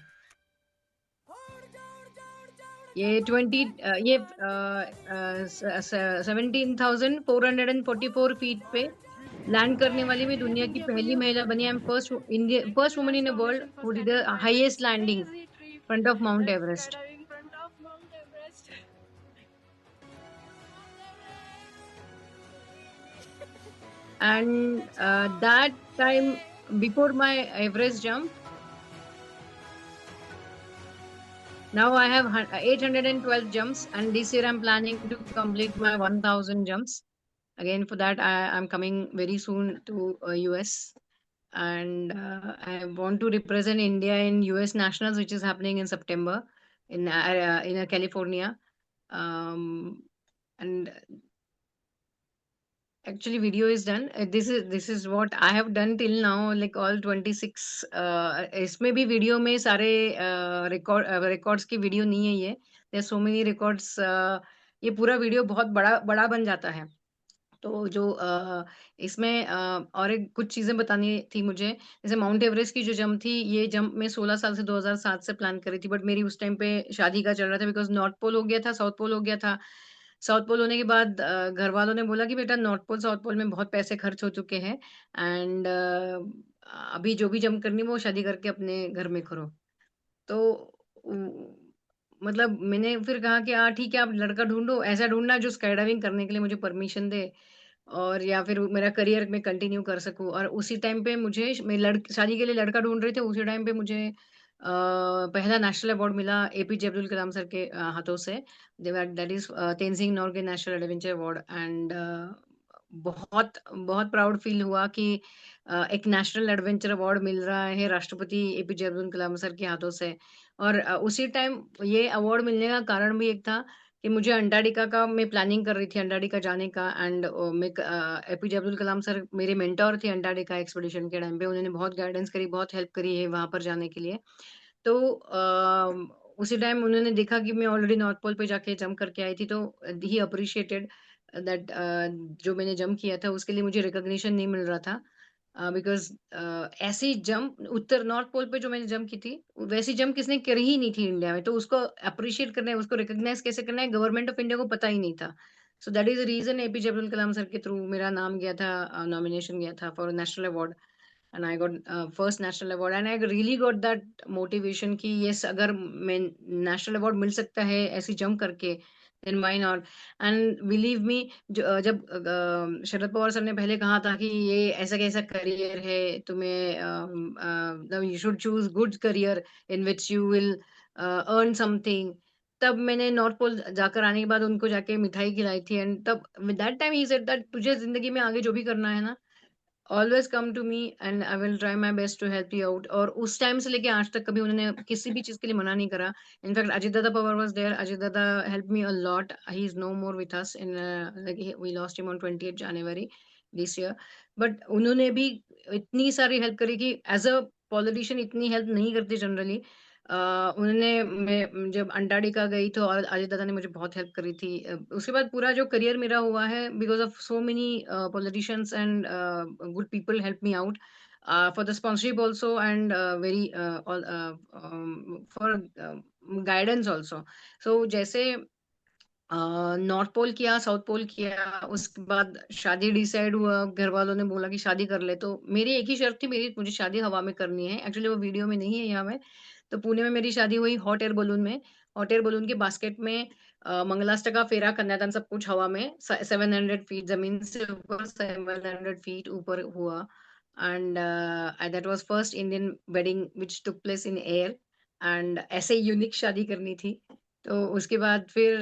ये 17,444 फीट पे लैंड करने वाली मैं दुनिया की पहली महिला बनी। I am first woman in the world who did the highest landing front of mount Everest. And that time before my Everest jump, Now I have 812 jumps, and this year I'm planning to complete my 1000 jumps. Again, for that, I'm coming very soon to US, and I want to represent India in US Nationals, which is happening in September in California. Um, and actually, video is done. This is what I have done till now, like all 26. इसमें भी video में सारे records की video नहीं है ये. There are so many records. ये पूरा वीडियो बहुत बड़ा बड़ा बन जाता है. तो जो इसमें और एक कुछ चीज़ें बतानी थी मुझे, जैसे माउंट एवरेस्ट की जो जंप थी, ये जंप मैं 16 साल से 2007 से प्लान कर रही थी, बट मेरी उस टाइम पे शादी का चल रहा था बिकॉज़ नॉर्थ पोल हो गया था, साउथ पोल हो गया था। साउथ पोल होने के बाद घर वालों ने बोला कि बेटा नॉर्थ पोल, साउथ पोल में बहुत पैसे खर्च हो चुके हैं एंड अभी जो भी जंप करनी है वो शादी करके अपने घर में करो। तो उ मतलब मैंने फिर कहा कि हाँ, ठीक है आप लड़का ढूँढो, ऐसा ढूँढना जो स्काई डाइविंग करने के लिए मुझे परमिशन दे और या फिर मेरा करियर मैं कंटिन्यू कर सकूँ। और उसी टाइम पे मुझे मैं शादी के लिए लड़का ढूँढ रहे थे, उसी टाइम पे मुझे पहला नेशनल अवार्ड मिला एपीजे अब्दुल कलाम सर के हाथों से। That is Tenzing Norgay national adventure award and बहुत बहुत प्राउड फील हुआ कि एक नेशनल एडवेंचर अवार्ड मिल रहा है राष्ट्रपति एपीजे अब्दुल कलाम सर के हाथों से। और उसी टाइम ये अवार्ड मिलने का कारण भी एक था कि मुझे अंटार्कटिका का मैं प्लानिंग कर रही थी अंटार्कटिका जाने का एंड मैं एपीजे अब्दुल कलाम सर मेरे मेंटर थे अंटार्कटिका एक्सपीडिशन के टाइम पे। उन्होंने बहुत गाइडेंस करी, बहुत हेल्प करी है वहाँ पर जाने के लिए। तो उसी टाइम उन्होंने देखा कि मैं ऑलरेडी नॉर्थ पोल पे जाके जंप करके आई थी, तो ही अप्रिशिएटेड दैट जो मैंने जंप किया था उसके लिए मुझे रिकॉग्निशन नहीं मिल रहा था बिकॉज़ ऐसी जंप उत्तर नॉर्थ पोल पे जो मैंने जंप की थी, वैसी जंप किसी ने करी ही नहीं थी इंडिया में। तो उसको एप्रिशिएट करना है, उसको रिकॉग्नाइज़ कैसे करना है, गवर्नमेंट ऑफ इंडिया को पता ही नहीं था। So that is the reason APJ Abdul Kalam sir के थ्रू मेरा नाम गया था, नॉमिनेशन गया था for national award and I got first national award and I really got that motivation कि yes अगर मैं national award मिल सकता है ऐसी जंप करके then why not and believe me जब शरद पवार सर ने पहले कहा था कि ये ऐसा कैसा करियर है तुम्हें you should choose good career in which you will earn something। तब मैंने नॉर्थ पोल जाकर आने के बाद उनको जाके मिठाई खिलाई थी एंड तब with that time he said that तुझे जिंदगी में आगे जो भी करना है ना always come to me and I will try my best to help you out. और उस टाइम से लेके आज तक कभी उन्होंने किसी भी चीज के लिए मना नहीं करा। In fact Ajit Dada Pawar was there, Ajit Dada help me a lot, he is no more with us in like we lost him on 28 January this year. But उन्होंने भी इतनी सारी हेल्प करी कि एज अ पॉलिटिशियन इतनी हेल्प नहीं करती जनरली। उन्होंने मैं जब अंटार्कटिका गई तो और अजय दादा ने मुझे बहुत हेल्प करी थी। उसके बाद पूरा जो करियर मेरा हुआ है because of so many politicians and good people help me out for the sponsorship also and very for guidance also. So जैसे नॉर्थ पोल किया, साउथ पोल किया, उसके बाद शादी डिसाइड हुआ, घर वालों ने बोला कि शादी कर ले, तो मेरी एक ही शर्त थी, मेरी मुझे शादी हवा में करनी है। एक्चुअली वो वीडियो में नहीं है यहाँ में। तो पुणे में मेरी शादी हुई हॉट एयर बलून में। हॉट एयर बलून के बास्केट में मंगलाष्टका, फेरा, कन्यादान सब कुछ हवा में 700 फीट जमीन से ऊपर 700 फीट ऊपर हुआ and that was first Indian wedding which took place in air and ऐसे यूनिक शादी करनी थी। तो उसके बाद फिर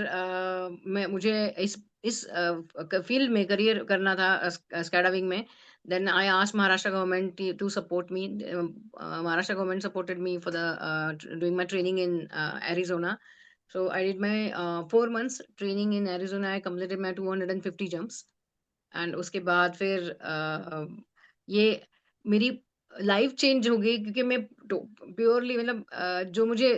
मैं मुझे इस फील्ड में करियर करना था स्काई डाइविंग में। Then I asked Maharashtra government to support me. Maharashtra government supported me for the doing my training in Arizona. So I did my 4 months training in Arizona. I completed my 250 jumps. And उसके बाद फिर ये मेरी life change हो गई क्योंकि मैं purely मतलब जो मुझे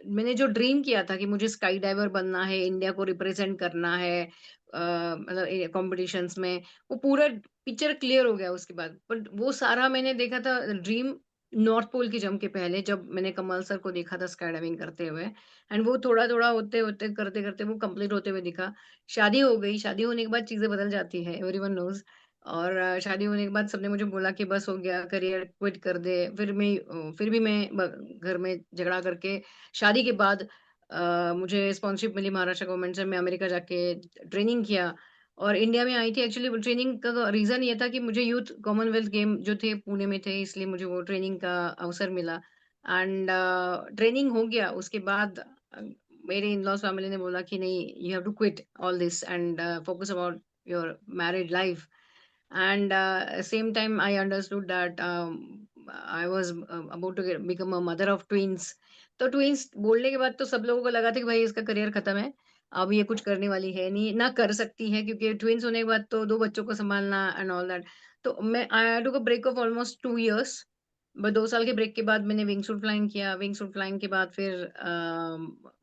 मैंने जो ड्रीम किया था कि मुझे स्काई डाइवर बनना है, इंडिया को रिप्रेजेंट करना है मतलब कॉम्पिटिशन्स में, वो पूरा पिक्चर क्लियर हो गया उसके बाद। बट वो सारा मैंने देखा था ड्रीम नॉर्थ पोल की जंप के पहले, जब मैंने कमल सर को देखा था स्काई डाइविंग करते हुए एंड वो थोड़ा थोड़ा होते होते करते करते वो कंप्लीट होते हुए दिखा। शादी हो गई, शादी होने के बाद चीज़ें बदल जाती है, एवरीवन नोज़। और शादी होने के बाद सबने मुझे बोला कि बस हो गया, करियर क्विट कर दे। फिर भी मैं घर में झगड़ा करके शादी के बाद मुझे स्पॉन्सरशिप मिली महाराष्ट्र गवर्नमेंट से। मैं अमेरिका जाके ट्रेनिंग किया और इंडिया में आई थी। एक्चुअली ट्रेनिंग का रीज़न ये था कि मुझे यूथ कॉमनवेल्थ गेम जो थे पुणे में थे, इसलिए मुझे वो ट्रेनिंग का अवसर मिला एंड ट्रेनिंग हो गया। उसके बाद मेरे इन लॉज फैमिली ने बोला कि नहीं, you have to quit all this and focus about your married life. And same time I understood that I was about to become a mother of twins. तो ट्विंस बोलने के बाद तो सब लोगों को लगा था कि भाई इसका करियर खत्म है, अब ये कुछ करने वाली है नहीं, ना कर सकती है, क्योंकि ट्विंस होने के बाद तो 2 बच्चों को संभालना एंड ऑल दैट. तो मैं I took a break of almost 2 years. बस 2 साल के ब्रेक के बाद मैंने विंग सूट फ्लाइंग किया. विंग सूट फ्लाइंग के बाद फिर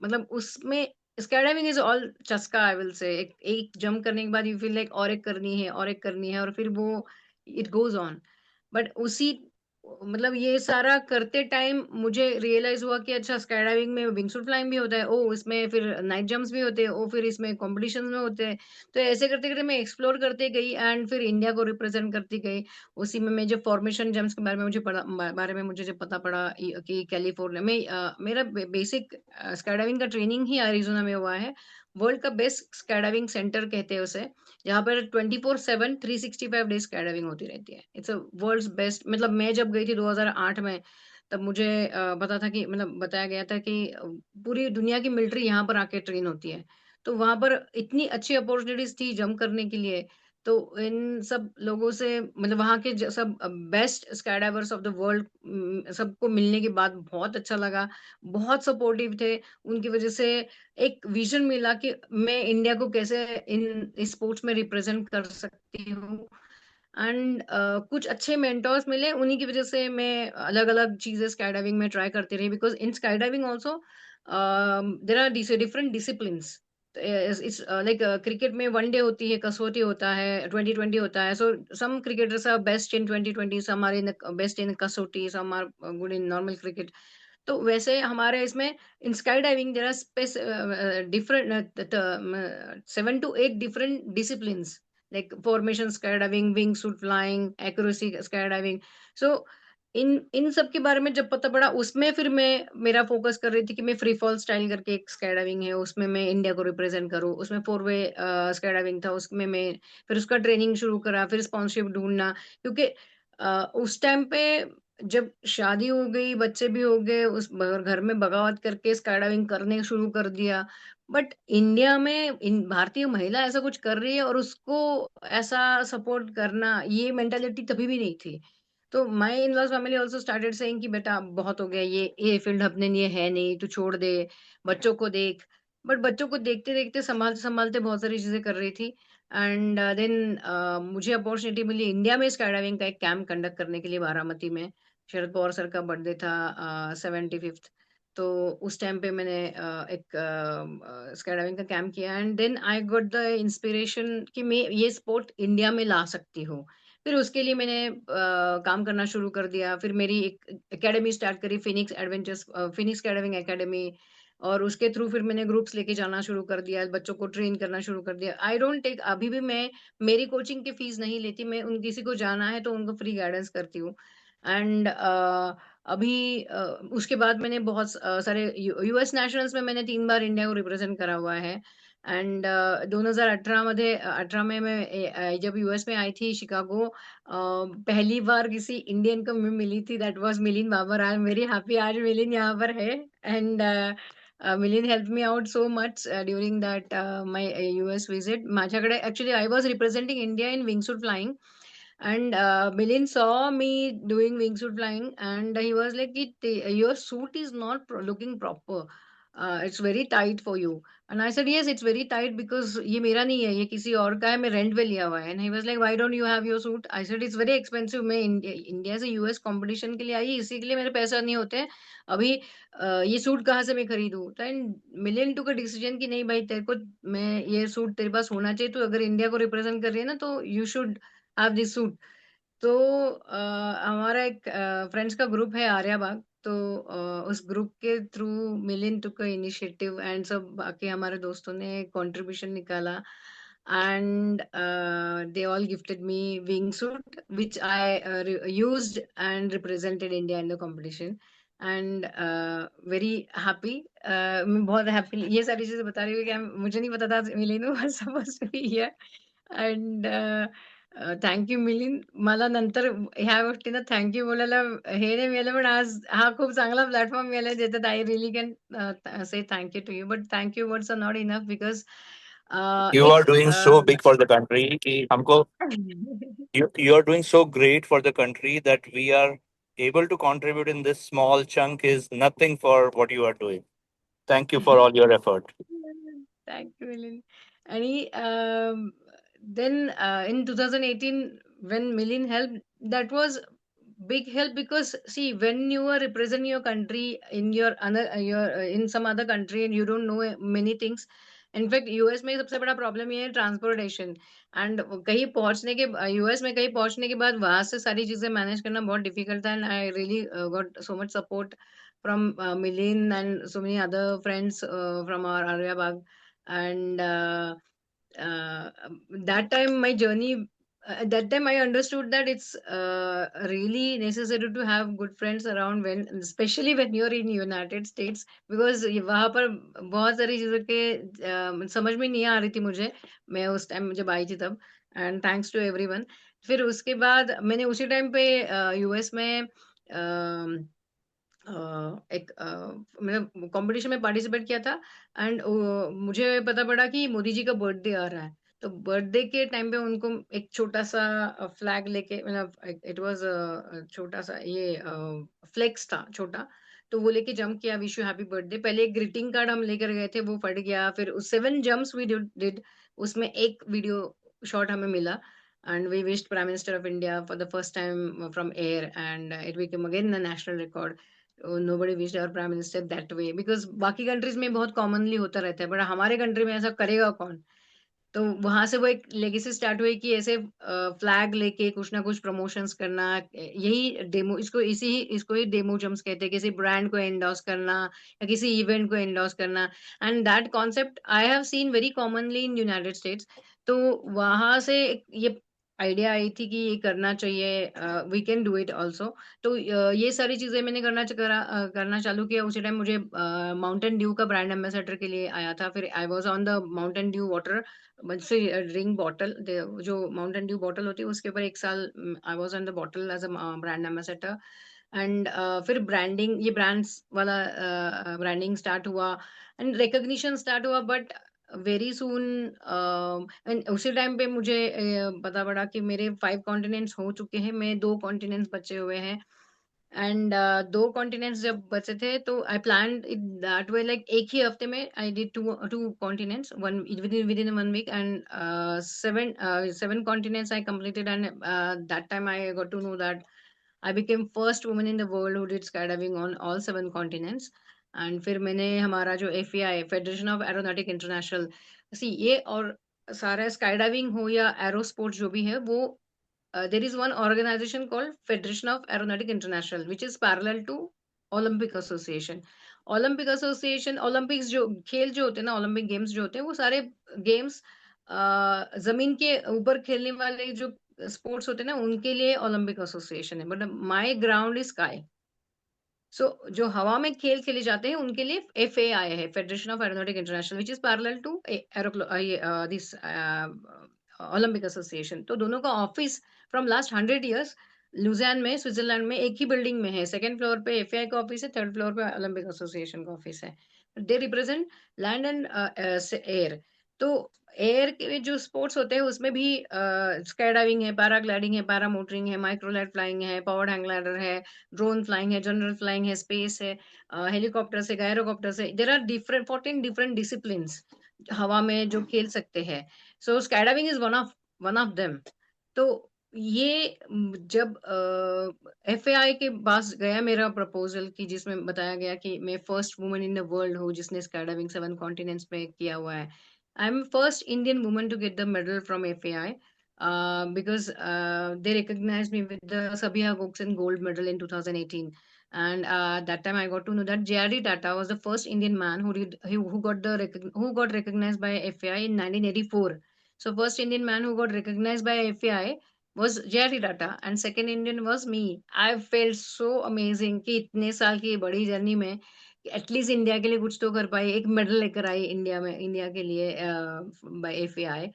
मतलब उसमें स्काईडाइविंग इज ऑल चस्का, आई विल से. एक एक जंप करने के बाद यू फील लाइक और एक करनी है, और एक करनी है, और फिर वो इट गोज ऑन. बट उसी मतलब ये सारा करते टाइम मुझे रियलाइज हुआ कि अच्छा, स्काई डाइविंग में विंग सूट फ्लाइंग भी होता है, ओ इसमें फिर नाइट जंप्स भी होते हैं, ओ फिर इसमें कॉम्पिटिशन में होते हैं. तो ऐसे करते करते मैं एक्सप्लोर करते गई एंड फिर इंडिया को रिप्रेजेंट करती गई. उसी में मैं जब फॉर्मेशन जंप्स के बारे में बारे में मुझे जब पता पड़ा कि कैलिफोर्निया में मेरा बेसिक स्काई डाइविंग का ट्रेनिंग ही अरिजोना में हुआ है. वर्ल्ड का बेस्ट स्काई डाइविंग सेंटर कहते हैं उसे, जहाँ पर 24/7 365 डेज स्काई डाइविंग होती रहती है. It's a world's best. मतलब मैं जब गई थी 2008 में, तब मुझे पता था कि मतलब बताया गया था कि पूरी दुनिया की मिलिट्री यहाँ पर आके ट्रेन होती है. तो वहां पर इतनी अच्छी अपॉर्चुनिटीज थी जंप करने के लिए. तो इन सब लोगों से मतलब वहाँ के सब best sky divers of the world सबको मिलने के बाद बहुत अच्छा लगा. बहुत सपोर्टिव थे. उनकी वजह से एक विजन मिला कि मैं इंडिया को कैसे इन स्पोर्ट्स में रिप्रेजेंट कर सकती हूँ. एंड कुछ अच्छे मेंटोर्स मिले, उन्हीं की वजह से मैं अलग अलग चीजें स्काई डाइविंग में ट्राई करती रही. Because in sky diving also there are different disciplines. It's like cricket में वनडे होती है, कसौटी होता है, 2020 होता है. So some cricketers are best in 2020, some are in best in कसौटी, some are good in normal cricket. तो वैसे हमारे इसमें in sky diving there are different 7 to 8 different disciplines, like formation sky diving, wing suit flying, accuracy sky diving. सो इन इन सब के बारे में जब पता पड़ा, उसमें फिर मैं मेरा फोकस कर रही थी कि मैं फ्री फॉल स्टाइल करके एक स्काई डाइविंग है, उसमें मैं इंडिया को रिप्रेजेंट करूँ. उसमें 4 वे स्काई डाइविंग था, उसमें मैं फिर उसका ट्रेनिंग शुरू करा, फिर स्पॉन्सरशिप ढूंढना. क्योंकि उस टाइम पे जब शादी हो गई, बच्चे भी हो गए, उस घर में बगावत करके स्काई डाइविंग करने शुरू कर दिया. बट इंडिया में इन भारतीय महिला ऐसा कुछ कर रही है और उसको ऐसा सपोर्ट करना, ये मेंटालिटी तभी भी नहीं थी. तो my in-laws family also started saying कि बेटा बहुत हो गया, ये फील्ड अपने लिए है नहीं, तू छोड़ दे, बच्चों को देख. बट बच्चों को देखते-देखते, संभालते-संभालते बहुत सारी चीज़ें कर रही थी. एंड देन मुझे अपॉर्च्युनिटी मिली इंडिया में स्काई डाइविंग का एक कैंप कंडक्ट करने के लिए बारामती में. शरद पवार सर का बर्थडे था 75th. तो उस टाइम पे मैंने एक स्काई डाइविंग का कैंप किया and then I got the inspiration कि मैं ये स्पोर्ट इंडिया में ला सकती हूँ. फिर उसके लिए मैंने काम करना शुरू कर दिया. फिर मेरी एक एकेडमी स्टार्ट करी, Phoenix adventures, Phoenix academy academy. और उसके थ्रू फिर मैंने ग्रुप्स लेके जाना शुरू कर दिया, बच्चों को ट्रेन करना शुरू कर दिया. आई डोंट टेक, अभी भी मैं मेरी कोचिंग की फीस नहीं लेती. मैं उन किसी को जाना है तो उनको फ्री गाइडेंस करती हूँ. एंड अभी उसके बाद मैंने बहुत सारे यूएस नेशनल्स में मैंने 3 बार इंडिया को रिप्रेजेंट करा हुआ है. एंड 2018 मध्ये 18 में मैं जब यूएस में आई थी शिकागो, पहली बार किसी इंडियन को मैं मिली थी. That was Milind Babar. I am very happy आज मिलिंद यहाँ पर है. And Milind help me out so much during that my US visit. माझ्याकडे actually I was representing India in wingsuit flying. And Milind saw me doing wingsuit flying, and he was like, "Your suit is not looking proper. It's very tight for you." And I said, "Yes, it's very tight because ये मेरा नहीं है, ये किसी और का है, मैं रेंट पे लिया हुआ है." And he was like, "Why don't you have your suit?" I said, "It's very expensive. मैं इंडिया से यूएस कंपटीशन के लिए आई, इसी के लिए मेरे पैसा नहीं होते हैं. अभी ये सूट कहाँ से मैं खरीदूं?" Then Milind took a decision कि नहीं भाई, तेरे को मैं ये सूट तेरे पास होना चाहिए. तो अगर इंडिया को रिप्रेजेंट कर रही है ना, तो you should have this suit. तो हमारा एक फ्रेंड्स का ग्रुप है आर्याबाग. तो उस ग्रुप के through Milind took initiative and सब बाकी हमारे दोस्तों ने कंट्रीब्यूशन निकाला. And they all gifted me wing suit which I used and represented India in the competition. And very happy. मैं बहुत हैप्पी ये सारी चीजें बता रही हूँ कि मुझे नहीं पता था Milind was supposed to be here. And thank you Milind. मला नंतर ह्या गोष्टींना थँक यू बोलायला हे नाही मिळालं, पण आज हा खूप चांगला प्लॅटफॉर्म मिळाला ज्याच्यात I really can say thank you to you. But thank you words are not enough because You are एक doing so big for the country कि हमको you are doing so great for the country that we are able to contribute in this small chunk is nothing for what you are doing. Thank you for all your effort. Thank you, Milin. आणि then in 2018, when Milin helped, that was big help because see, when you are representing your country in your in some other country and you don't know many things. In fact US में सबसे बड़ा problem ये है transportation. And कहीं पहुंचने के US में कहीं पहुंचने के बाद वहां से सारी चीजें मैनेज करना बहुत डिफिकल्ट था. And I really got so much support from Milin and so many other friends from our Aryabag. And that time my journey, at that time I understood that it's really necessary to have good friends around, when especially when you're in United States, because वहाँ पर बहुत सारी चीज़ों के समझ में नहीं आ रही थी मुझे. मैं उस टाइम जब आई थी तब. And thanks to everyone. फिर उसके बाद मैंने उसी टाइम पे यूएस में एक मतलब कंपटीशन में पार्टिसिपेट किया था. एंड मुझे पता पड़ा कि मोदी जी का बर्थडे आ रहा है. तो बर्थडे के टाइम पे उनको एक छोटा सा फ्लैग लेके, मतलब इट वाज छोटा सा ये फ्लेक्स था छोटा. तो वो लेके जंप किया, विश यू हैप्पी बर्थडे. पहले एक ग्रीटिंग कार्ड हम लेकर गए थे, वो फट गया. फिर उस 7 जंप्स वी डिड, उसमें एक वीडियो शॉट हमें मिला. And we wished Prime Minister of India for the first time from air, and it became again a national record. Nobody wished our prime minister that way, because बाकी countries में बहुत commonly होता रहता है, but हमारे country में ऐसा करेगा कौन. तो वहां से वो एक लेगेसी स्टार्ट हुई कि ऐसे फ्लैग लेके कुछ ना कुछ प्रमोशंस करना. यही डेमो, इसको ही डेमो जम्स कहते हैं. किसी ब्रांड को एंडोर्स करना या किसी इवेंट को एंडोर्स करना. And that concept I have seen very commonly in United states. तो वहां से ये आइडिया आई थी कि ये करना चाहिए, we can do it also. तो ये सारी चीजें मैंने करना चालू किया. उसी टाइम मुझे माउंटेन ड्यू का ब्रांड एम्बेसडर के लिए आया था. फिर I was on the Mountain Dew water drink bottle, जो माउंटेन ड्यू बॉटल होती है उसके ऊपर 1 साल I was on the bottle as a brand ambassador. And फिर ब्रांडिंग, ये ब्रांड्स वाला ब्रांडिंग स्टार्ट हुआ एंड रिकॉग्निशन स्टार्ट हुआ. बट वेरी सून एंड उसी टाइम पे मुझे पता पड़ा कि मेरे 5 कॉन्टिनेंट्स हो चुके हैं, मैं 2 कॉन्टिनेंट्स बचे हुए हैं. एंड 2 कॉन्टिनेंट्स जब बचे थे तो I planned it that way, like एक ही हफ्ते में I did two continents one within 1 week. And 7 continents I completed. And that time I got to know that I became first woman in the world who did skydiving on all 7 continents. And फिर मैंने हमारा जो FAI, federation of aeronautic international, सी ये और सारा skydiving हो या एरो स्पोर्ट्स जो भी है वो, there is one organization called Federation of Aeronautic International, which is parallel to Olympic Association. Olympic association, Olympics जो खेल जो होते हैं ना, ओलंपिक गेम्स जो होते हैं, वो सारे गेम्स जमीन के ऊपर खेलने वाले जो स्पोर्ट्स होते हैं ना, उनके लिए ओलंपिक एसोसिएशन है. But my ground is sky. So जो हवा में खेल खेले जाते हैं उनके लिए FAI है, federation of aeronautic international, which is parallel to this Olympic association. तो दोनों का office from last 100 years Lausanne में, स्विट्जरलैंड में एक ही बिल्डिंग में है. सेकंड फ्लोर पे FAI का ऑफिस है, थर्ड फ्लोर पे ओलंपिक एसोसिएशन का ऑफिस है. They represent land and air. तो एयर के जो स्पोर्ट्स होते हैं उसमें भी स्काई डाइविंग है, पैराग्लाइडिंग है, पैरामोटरिंग है, माइक्रोलाइट फ्लाइंग है, पावर्ड हैंग ग्लाइडर है, ड्रोन फ्लाइंग है, जनरल फ्लाइंग है, स्पेस है, हेलीकॉप्टर से, गायरोकॉप्टर से. There are different 14 different disciplines हवा में जो खेल सकते हैं. So sky diving is one of them. तो ये जब FAI के पास गया मेरा प्रपोजल, कि जिसमें बताया गया कि मैं first woman in the world हूँ जिसने स्काई डाइविंग 7 कॉन्टिनेंट्स में किया हुआ है. I am first Indian woman to get the medal from FAI because they recognized me with the Sabiha Goksen gold medal in 2018. And that time I got to know that JRD Tata was the first Indian man who got recognized by FAI in 1984. So first Indian man who got recognized by FAI was JRD Tata, and second Indian was me. I felt so amazing कि इतने साल की बड़ी journey में at least India के लिए कुछ तो कर पाई, एक मेडल लेकर आई इंडिया के लिए बाय FAI.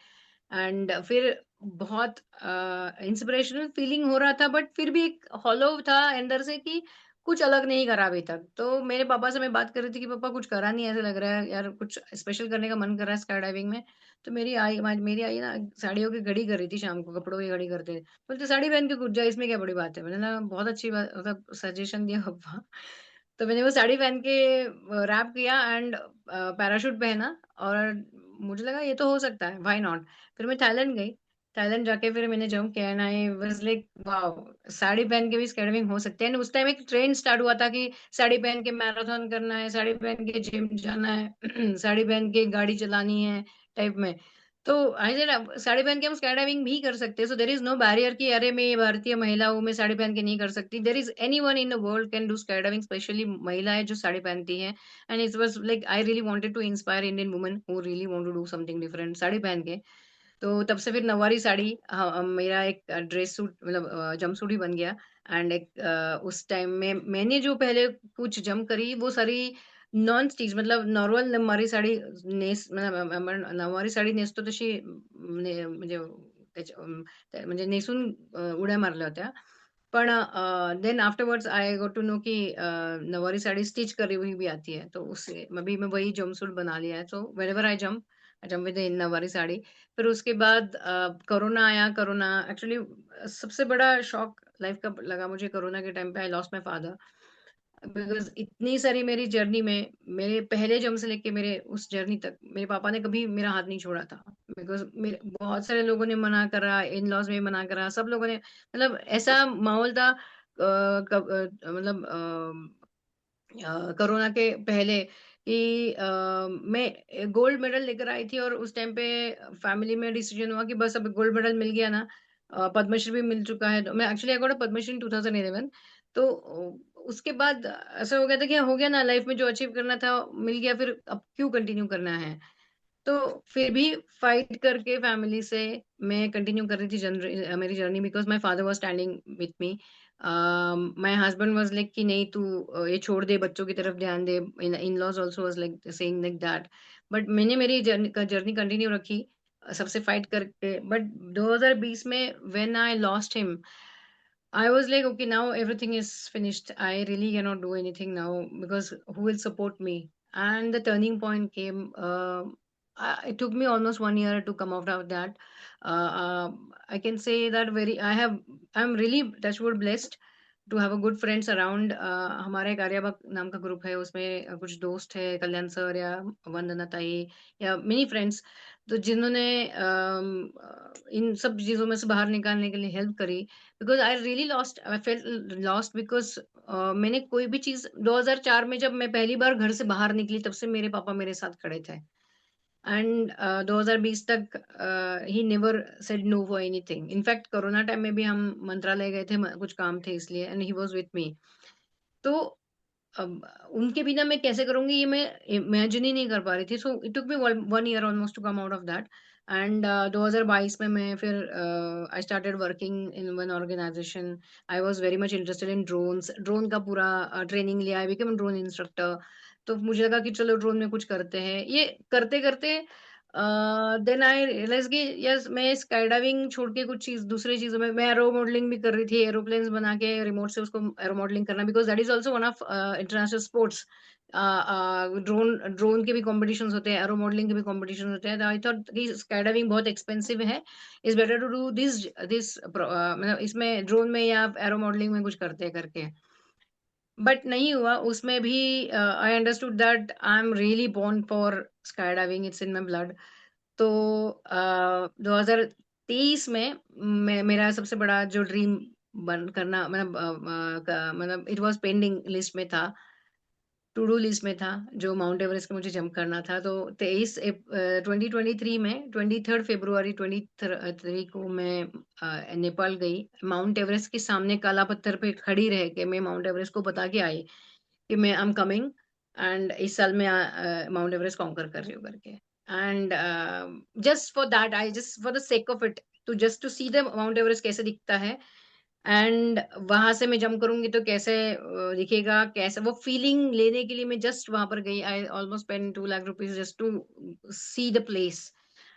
एंड फिर बहुत इंस्पिरेशनल फीलिंग हो रहा था, बट फिर भी एक हॉलो था अंदर से कि कुछ अलग नहीं करा अभी तक। तो मेरे पापा से मैं बात कर रही थी कि पापा कुछ करा नहीं, ऐसे लग रहा है यार कुछ स्पेशल करने का मन कर रहा है स्काई डाइविंग में। तो मेरी आई ना साड़ियों की घड़ी कर रही थी, शाम को कपड़ों की घड़ी करते थे। बोलते साड़ी पहन के कूद जा, इसमें क्या बड़ी बात है। मैंने ना बहुत अच्छी बात मतलब सजेशन दिया पापा। तो मैंने वो साड़ी पहन के रैप किया एंड पैराशूट पहना, और मुझे लगा ये तो हो सकता है, व्हाई नॉट। फिर मैं थाईलैंड गई। थाईलैंड जाके फिर मैंने जंप किया and I was like wow, sari पहन के भी स्काईडाइविंग हो सकती है। एंड उस टाइम एक ट्रेंड स्टार्ट हुआ था कि साड़ी पहन के मैराथन करना है, साड़ी पहन के जिम जाना है, साड़ी पहन के गाड़ी चलानी है टाइप में। तो आई सेड साड़ी पहन के हम स्काई डाइविंग भी कर सकते हैं। So there is no barrier कि अरे मैं ये भारतीय महिला हूँ, मैं साड़ी पहन के नहीं कर सकती। There is anyone in the world can do sky diving, specially महिलाएं जो साड़ी पहनती हैं। And it was like I really wanted to inspire Indian women who really want to do something different sari पहन के। तो तब से फिर नौवारी साड़ी मेरा एक ड्रेस सूट मतलब जंपसूट ही बन गया। एंड एक उस टाइम में मैंने जो पहले कुछ जंप करी वो सारी नॉन स्टिच मतलब नॉर्मल नऊवारी साडी नऊवारी साडी नेसतो तशी म्हणजे म्हणजे नेसून उड्या मारल्या होत्या. पण then afterwards I got to know कि नऊवारी साड़ी स्टिच करी हुई भी आती है। तो उससे अभी मैं वही जंपसूट बना लिया है। So whenever I jump with the नऊवारी साड़ी। फिर उसके बाद कोरोना आया। कोरोना एक्चुअली सबसे बड़ा शॉक लाइफ का लगा मुझे कोरोना के टाइम पे। I lost my father because इतनी सारी मेरी जर्नी में मेरे पहले जन्म से लेके मेरे उस जर्नी तक मेरे पापा ने कभी मेरा हाथ नहीं छोड़ा था। बिकॉज़ मेरे बहुत सारे लोगों ने मना करा, इन-लॉज़ ने मना करा, सब लोगों ने मतलब ऐसा माहौल था मतलब कोरोना के पहले कि मैं गोल्ड मेडल लेकर आई थी और उस टाइम पे फैमिली में डिसीजन हुआ कि बस अब गोल्ड मेडल मिल गया ना, पद्मश्री भी मिल चुका है। तो मैं actually I got a Padma Shri in 2011। तो उसके बाद ऐसा हो गया था कि हो गया ना लाइफ में जो अचीव करना था मिल गया, फिर अब क्यों कंटिन्यू करना है। तो फिर भी फाइट करके फैमिली से मैं कंटिन्यू कर रही थी मेरी journey because my father was standing with me. My husband was like कि नहीं तू ये छोड़ दे, बच्चों की तरफ ध्यान दे। In-laws also was like saying like that. But मैंने मेरी जर्नी कंटिन्यू रखी सबसे फाइट करके। बट 2020 में when I lost him I was like, okay, now everything is finished. I really cannot do anything now because who will support me? And the turning point came. It took me almost 1 year to come out of that. I can say that I'm really touchwood blessed to have a good friends around. हमारे एक आर्यभट्ट नाम का group है, उसमें कुछ दोस्त है, कल्याण sir या वंदना ताई या मेनी फ्रेंड्स, तो जिन्होंने इन सब चीज़ों में से बाहर निकालने के लिए हेल्प करी। Because I felt lost because मैंने कोई भी चीज़ 2004 में जब मैं पहली बार घर से बाहर निकली तब से मेरे पापा मेरे साथ खड़े थे। एंड 2020 तक he never said no for anything. In fact corona time में भी हम मंत्रालय गए थे, कुछ काम थे इसलिए, and he was with me. तो अब उनके बिना मैं कैसे करूँगी ये मैं इमेजिन ही नहीं कर पा रही थी। So it took me 1 year almost to come out of that. And 2022 में मैं फिर I started working in one organisation. I was very much interested in drones. Drone का पूरा ट्रेनिंग लिया। I became a drone instructor. तो मुझे लगा कि चलो ड्रोन में कुछ करते हैं। ये करते-करते देन आई रियलाइज़ कि यस मैं स्काई डाइविंग छोड़ के कुछ दूसरी चीज़ों में मैं एरो मॉडलिंग भी कर रही थी। एरोप्लेन्स बना के रिमोट से उसको एरो मॉडलिंग करना because that is also one of international sports. Drone drone के भी कॉम्पिटिशन्स होते हैं, एरो मॉडलिंग के भी कॉम्पिटिशन होते हैं। तो आई थॉट कि स्काई डाइविंग बहुत एक्सपेंसिव है। इट्स बेटर टू डू मतलब इसमें ड्रोन में या एरो मॉडलिंग में कुछ करते करके। बट नहीं हुआ उसमें भी। I understood that I am really born for sky diving, it's in my blood. तो 2023 में मेरा सबसे बड़ा जो ड्रीम बन करना मतलब इट वाज़ पेंडिंग लिस्ट में था, टू डू लिस्ट में था, जो माउंट एवरेस्ट पे मुझे जंप करना था। तो 2023 में 23 फरवरी 23 को मैं नेपाल गई। माउंट एवरेस्ट के सामने काला पत्थर पे खड़ी रह के मैं माउंट एवरेस्ट को बता के आई कि मैं आई एम कमिंग एंड इस साल मैं माउंट एवरेस्ट कॉन्कर कर रही हूँ करके। And just for that I just for the sake of it to see the Mount Everest कैसे दिखता है एंड वहां से मैं जंप करूंगी तो कैसे दिखेगा, कैसे वो फीलिंग लेने के लिए मैं जस्ट वहां पर गई। I almost spend 2 lakh rupees just to see the place.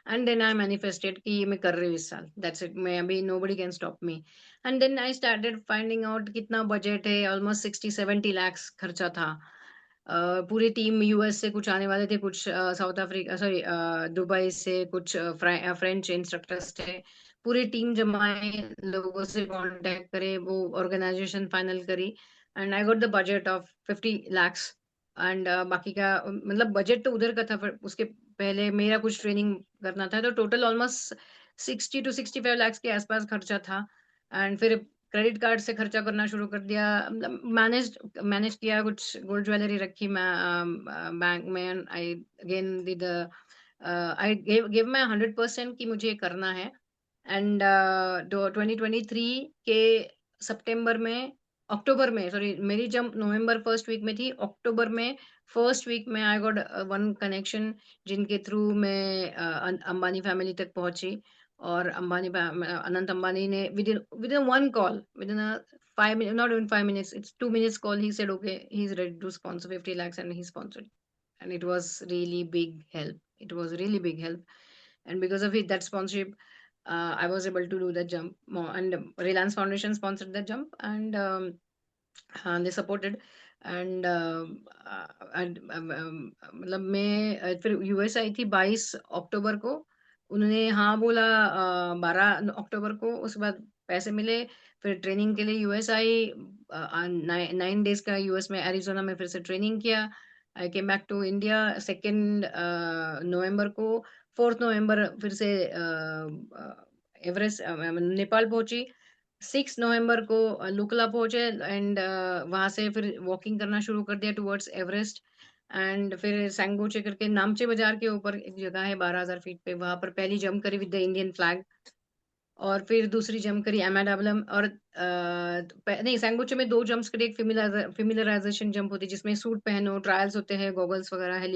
and then I manifested कि ये मैं कर रही हूँ इस साल, that's it, मैं अभी nobody can stop me. And then I started finding out कितना बजट है, almost 60-70 lakhs खर्चा था. पूरी टीम यूएस से कुछ आने वाले थे, कुछ साउथ अफ्रीका सॉरी दुबई से, कुछ फ्रेंच इंस्ट्रक्टर्स थे. पूरी टीम जमाए, लोगों से कांटेक्ट करे, वो ऑर्गेनाइजेशन फाइनल करी, and I got the budget of 50 lakhs. And बाकी का मतलब बजट तो उधर का था, पर उसके पहले मेरा कुछ ट्रेनिंग करना था, तो टोटल ऑलमोस्ट 60-65 lakhs के आसपास खर्चा था. एंड फिर क्रेडिट कार्ड से खर्चा करना शुरू कर दिया, मतलब मैनेज किया, कुछ गोल्ड ज्वेलरी रखी मैं बैंक में. I again did I give my 100% कि मुझे ये करना है. एंड 2023 के सितंबर में, अक्टूबर में, सॉरी, मेरी जब नवंबर फर्स्ट वीक में थी, अक्टूबर में फर्स्ट वीक में आई गॉट वन कनेक्शन, जिनके थ्रू मैं अंबानी फैमिली तक पहुंची. और अनंत अंबानी ने with in one call, with in 5 minutes, not even 5 minutes, it's 2 minutes call, he said okay, he's ready to sponsor 50 lakhs, and he sponsored. And it was really big help, it was really big help. And because of it, that sponsorship, I was able to do that jump more. And Reliance Foundation sponsored that jump, and they supported. And मतलब मैं फिर US I थी 22 अक्टूबर को. उन्होंने हाँ बोला 12 अक्टूबर को. उसके बाद पैसे मिले, फिर ट्रेनिंग के लिए यूएस आई. 9 days का यूएस में एरिजोना में फिर से ट्रेनिंग किया. आई केम बैक टू इंडिया 2 नवंबर को. 4 नवंबर फिर से एवरेस्ट नेपाल पहुंची. 6 नवंबर को लुकला पहुंचे, एंड वहां से फिर वॉकिंग करना शुरू कर दिया टुवर्ड्स एवरेस्ट. एंड फिर सैंगोचे करके नामचे बाजार के ऊपर एक जगह है 12,000 फीट पे, वहां पर पहली जंप करी विद द इंडियन फ्लैग. और फिर दूसरी जंप करी एमाडाबलम. और नहीं, सैंगोचे में 2 जंप्स करी. एक फेमिलराइजेशन जंप होती है जिसमें सूट पहनो, ट्रायल्स होते हैं, गॉगल्स वगैरह,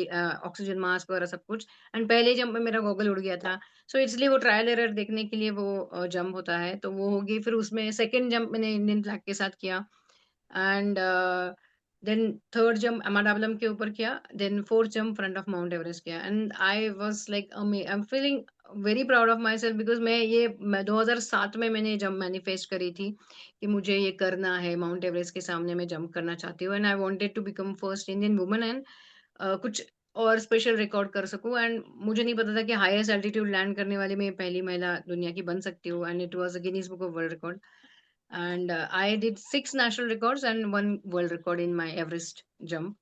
ऑक्सीजन मास्क वगैरह सब कुछ. एंड पहले जंप में मेरा गॉगल उड़ गया था, सो इसलिए वो ट्रायल एरर देखने के लिए वो जंप होता है, तो वो होगी. फिर उसमें सेकेंड जंप मैंने इंडियन फ्लैग के साथ किया. And then third jump Ama Dablam के ऊपर किया. Then fourth jump front of mount Everest किया. And I was like I am feeling very proud of myself, because मैं 2007 में मैंने जंप मैनिफेस्ट करी थी कि मुझे ये करना है, माउंट एवरेस्ट के सामने मैं जंप करना चाहती हूँ. And I wanted to become first Indian woman, and कुछ और स्पेशल रिकॉर्ड कर सकूं. एंड मुझे नहीं पता था कि हाईएस्ट एल्टीट्यूड लैंड करने वाली मैं पहली महिला दुनिया की बन सकती हूँ. And it was a Guinness book of world record. And I did 6 national records and 1 world record in my Everest jump.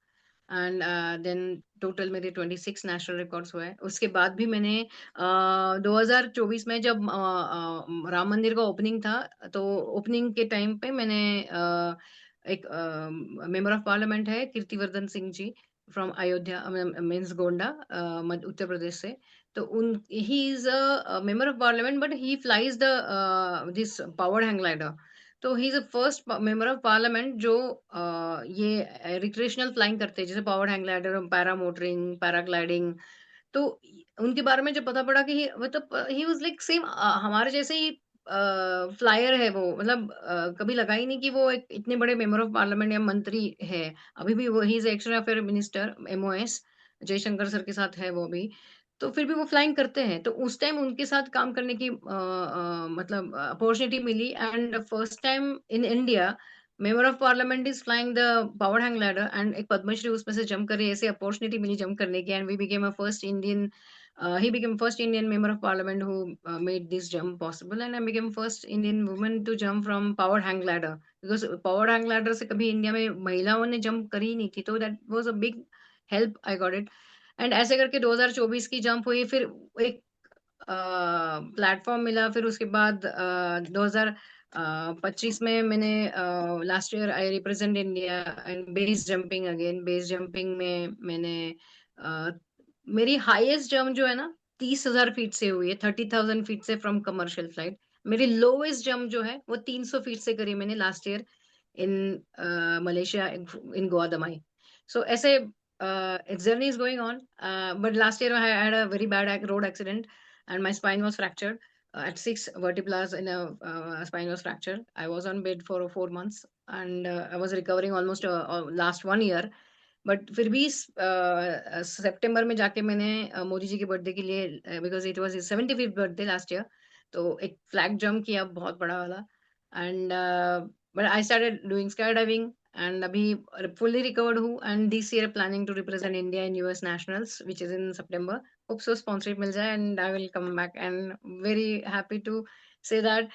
And then total मेरे 26 नेशनल रिकॉर्ड्स हुए. उसके बाद भी मैंने 2024 में जब राम मंदिर का ओपनिंग था, तो ओपनिंग के टाइम पे मैंने एक मेंबर ऑफ पार्लियामेंट है कीर्तिवर्धन सिंह जी फ्रॉम अयोध्या, मीन्स गोंडा, उत्तर प्रदेश से. तो उन he is a member of parliament, but he flies the this powered hang glider. तो he is the first member of parliament जो ये रिक्रिएशनल फ्लाइंग करते हैं, जैसे powered hang glider, paramotoring, paragliding. तो उनके बारे में जब पता पड़ा कि मतलब ही वाज लाइक सेम हमारे जैसे ही फ्लायर है वो, मतलब कभी लगा ही नहीं कि वो एक इतने बड़े मेंबर ऑफ पार्लियामेंट या मंत्री है. अभी भी वो he is external affair minister, MOS, Jaishankar sir के साथ है वो भी. तो फिर भी वो फ्लाइंग करते हैं, तो उस टाइम उनके साथ काम करने की मतलब opportunity milli. And first time in India member of parliament is flying the power hang ladder, and एक पद्मश्री उसमें से जंप करे, ऐसे अपॉर्चुनिटी मिली जंप करने की. And we became a first Indian, he became first Indian member of parliament who made this jump possible. And I became first Indian woman to jump from powered hang ladder, because powered hang ladder से कभी India में महिलाओं ने jump करी ही नहीं थी, तो that was a big help, I got it. And ऐसे करके 2024 की जंप हुई. फिर एक प्लेटफॉर्म मिला. फिर उसके बाद 2025 में मैंने last year I represent India and base jumping. Again base jumping में मैंने मेरी हाईएस्ट जंप जो है ना 30,000 फीट से हुई है, 30,000 फीट से फ्रॉम कमर्शियल फ्लाइट. मेरी लोवेस्ट जंप जो है वो 300 फीट से करी मैंने लास्ट ईयर इन मलेशिया, इन गोवा दमाई. सो ऐसे its journey is going on. But last year I had a very bad road accident, and my spine was fractured. At 6 vertebras in a spine was fractured. I was on bed for 4 months, and I was recovering almost last 1 year. But फिर भी सितंबर में जाके मैंने मोदी जी के birthday के लिए, because it was 75th birthday last year, तो एक फ्लैग जंप किया बहुत बड़ा वाला. And but I started doing skydiving, and अभी फुल्ली रिकवर्ड हूँ. And this year planning to represent India in US nationals which is in September. Hope so sponsorship मिल जाए and I will come back, and very happy to say that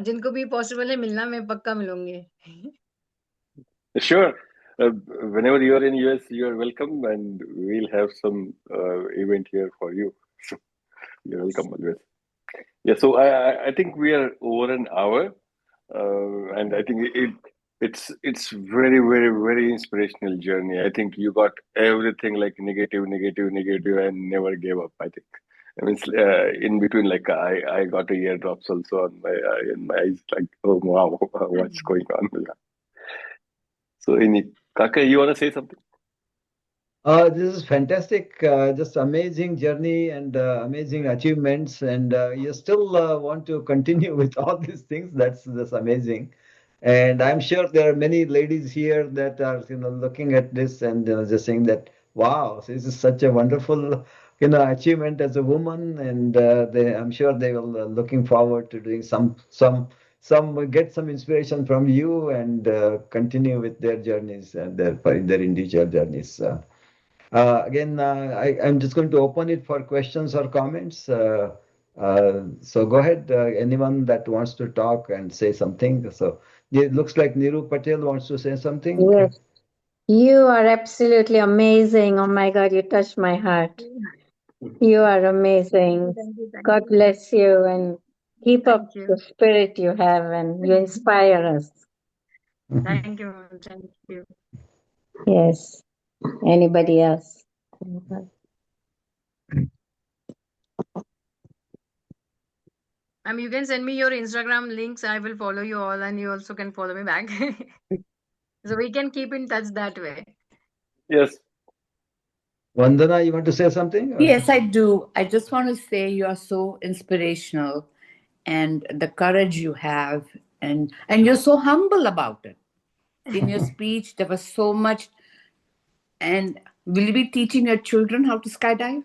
जिनको भी possible है मिलना, मैं पक्का मिलूंगी. Sure. Whenever you are in US, you are welcome, and we'll have some event here for you. So you're welcome always. Yeah. So I think we are over an hour, and I think it's very inspirational journey. I think you got everything like negative, and never gave up. I think. I mean, in between, like I got a eardrops also on my in my eyes, like oh wow, what's going on? Yeah. So, Kaka, you want to say something? This is fantastic, just amazing journey and amazing achievements, and you still want to continue with all these things. That's amazing, and I'm sure there are many ladies here that are looking at this and just saying that wow, this is such a wonderful achievement as a woman, and I'm sure they will looking forward to doing some get some inspiration from you and continue with their journeys and their individual journeys. Again, I'm just going to open it for questions or comments. So go ahead, anyone that wants to talk and say something. So it looks like Niru Patel wants to say something. Yes, you are absolutely amazing. Oh my God, you touched my heart. You are amazing. God Thank you. bless you and keep up Thank you. the spirit you have and you inspire us. Thank you. Thank you. Yes. Anybody else? You can send me your Instagram links. I will follow you all, and you also can follow me back. So we can keep in touch that way. Yes. Vandana, you want to say something? Yes, I do. I just want to say you are so inspirational, and the courage you have, and you're so humble about it. In your speech, there was so much. And will you be teaching your children how to skydive?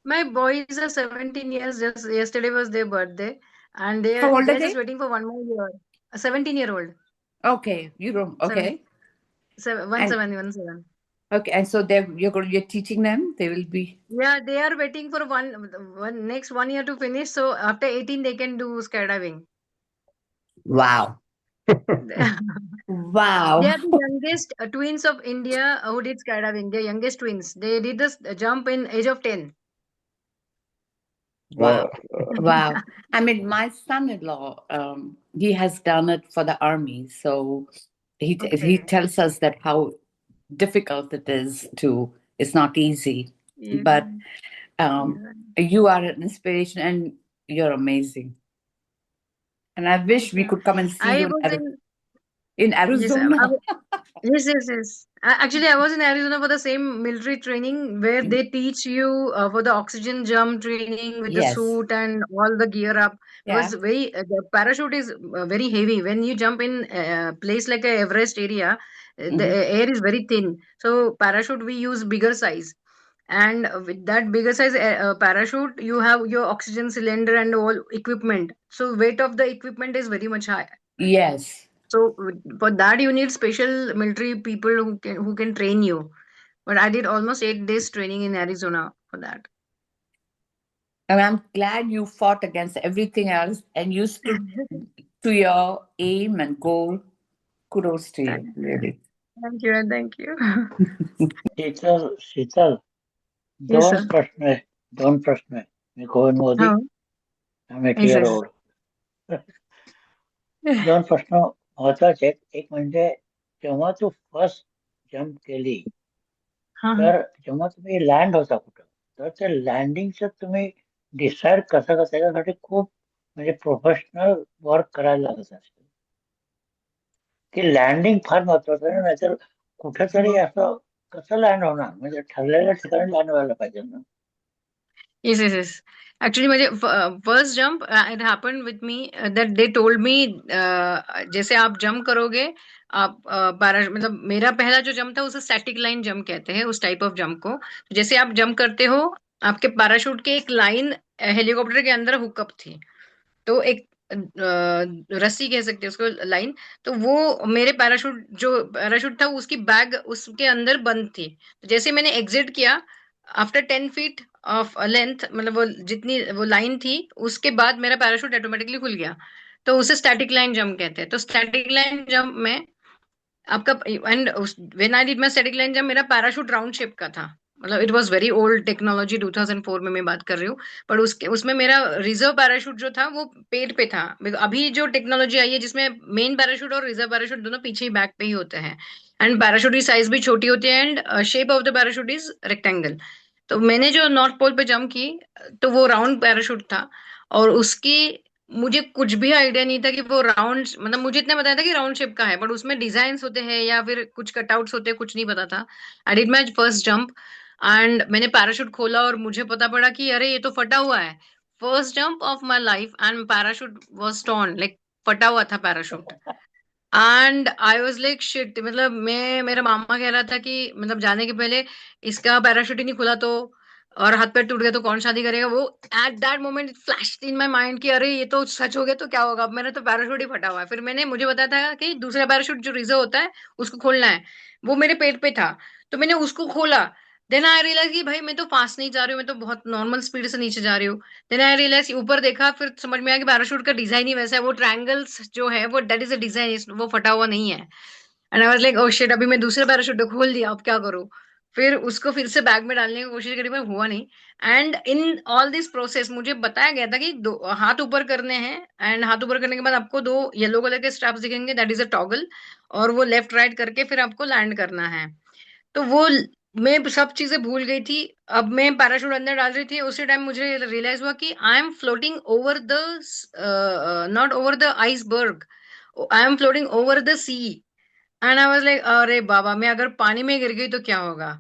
My boys are 17 years. Just yesterday was their birthday, and How old are they're just they? waiting for 1 more year. A 17-year-old. Okay, you don't. Okay. 17. Okay, and so you're teaching them. They will be. Yeah, they are waiting for next 1 year to finish. So after 18, they can do skydiving. Wow. Wow. They are the youngest twins of India who did skydiving. They're youngest twins. They did this jump in age of 10. Wow. Wow. I mean, my son-in-law, he has done it for the army. So he Okay. tells us that how difficult it is it's not easy. Yeah. But you are an inspiration and you're amazing. And I wish we could come and see you in Arizona. Yes. Actually, I was in Arizona for the same military training where they teach you for the oxygen jump training with the Yes. suit and all the gear up. It was the parachute is very heavy. When you jump in a place like a Everest area, the air is very thin. So parachute we use bigger size. And with that bigger size parachute, you have your oxygen cylinder and all equipment. So weight of the equipment is very much high. Yes. So for that you need special military people who can train you. But I did almost 8 days training in Arizona for that. And I'm glad you fought against everything else and you stood to your aim and goal. Kudos to you, really. Thank you. Thank you. Sheetal Yes, sir. दोन प्रश्न आहे मी गोविंद मोदी हाँ. आम्ही Yes, sir. Road दोन प्रश्न महत्वाचे आहेत. एक म्हणजे जेव्हा तू फर्स्ट जम्प केली तर जेव्हा तुम्ही लँड होता कुठं तर त्या लँडिंगचं तुम्ही डिसाईड कसं करता त्याच्यासाठी खूप म्हणजे प्रोफेशनल वर्क करायला लागत असेल. की लँडिंग फार महत्वाचं आहे, नाहीतर कुठेतरी असं कसं लँड होणार, म्हणजे ठरलेल्या ठिकाणी लँड व्हायला पाहिजे ना. Yes. Actually, first jump, it happened with me that they told me जैसे आप jump करोगे आप मतलब मेरा पहला जो जंप था उसे स्टैटिक लाइन जंप कहते हैं उस टाइप ऑफ जंप को। जैसे आप जंप करते हो, आपके पैराशूट के एक लाइन हेलीकॉप्टर के अंदर हुकअप थी, तो एक रस्सी कह सकते हैं उसको, लाइन। तो वो मेरे पैराशूट जो पैराशूट था उसकी बैग उसके अंदर बंद थी। तो जैसे मैंने एग्जिट किया आफ्टर 10 फीट ऑफ लेंथ, मतलब वो जितनी वो लाइन थी, उसके बाद मेरा पैराशूट ऑटोमेटिकली खुल गया। तो उसे स्टैटिक लाइन जंप कहते हैं। तो स्टैटिक लाइन जंप में आपका and when I did my static line jump, मेरा पैराशूट राउंड शेप का था। मतलब it was very old technology, 2004 में मैं बात कर रही हूँ। पर उसके उसमें मेरा रिजर्व पैराशूट जो था वो पेट पे था। अभी जो टेक्नोलॉजी आई है जिसमें मेन पैराशूट और रिजर्व पैराशूट दोनों पीछे ही बैक पे ही होते हैं, एंड पैराशूट की साइज भी छोटी होती है, and shape of the parachute is rectangle. तो मैंने जो नॉर्थ पोल पे जंप की, तो वो राउंड पैराशूट था। और उसकी मुझे कुछ भी आइडिया नहीं था कि वो राउंड, मतलब मुझे इतना बताया था कि राउंड शेप का है, बट उसमें डिजाइन्स होते हैं या फिर कुछ कटआउट्स होते हैं, कुछ नहीं पता था। I did my first jump and मैंने पैराशूट खोला और मुझे पता पड़ा कि अरे ये तो फटा हुआ है। First jump of my life and parachute was torn, like फटा हुआ था parachute. And I was like shit, मतलब मेरा मामा कह रहा था कि मतलब जाने के पहले, इसका पैराशूट ही नहीं खुला तो, और हाथ पैर टूट गया तो कौन शादी करेगा। वो at that moment flash in my mind कि अरे ये तो सच हो गया तो क्या होगा, अब मेरा तो पैराशूट ही फटा हुआ है। फिर मुझे बताया था कि दूसरा पैराशूट जो रिजर्व होता है उसको खोलना है, वो मेरे पेट पे था। तो मैंने उसको खोला। देन आई रियलाइज कि भाई मैं तो फास्ट नहीं जा रही हूँ, मैं तो बहुत नॉर्मल स्पीड से नीचे जा रही हूँ। देन आई रियलाइज, ऊपर देखा, फिर समझ में आया कि पैराशूट का डिजाइन ही वैसा है, वो ट्रायंगल्स जो है वो दैट इज अ डिजाइन, वो फटा हुआ नहीं है। And I was like, oh shit, अभी मैं दूसरे पैराशूट खोल दिया, अब क्या करूँ। फिर उसको फिर से बैग में डालने की कोशिश करी, पर हुआ नहीं। And in all this process मुझे बताया गया था कि दो हाथ ऊपर करने हैं, एंड हाथ ऊपर करने के बाद आपको दो येलो कलर के स्ट्रैप्स दिखेंगे, दैट इज अ टॉगल। और वो लेफ्ट राइट करके फिर आपको लैंड करना है। तो मैं सब चीजें भूल गई थी। अब मैं पैराशूट अंदर डाल रही थी, उसी टाइम मुझे रियलाइज हुआ कि I am floating over the, not over the iceberg, I am floating over the sea. And I was like, अरे बाबा, मैं अगर पानी में गिर गई तो क्या होगा।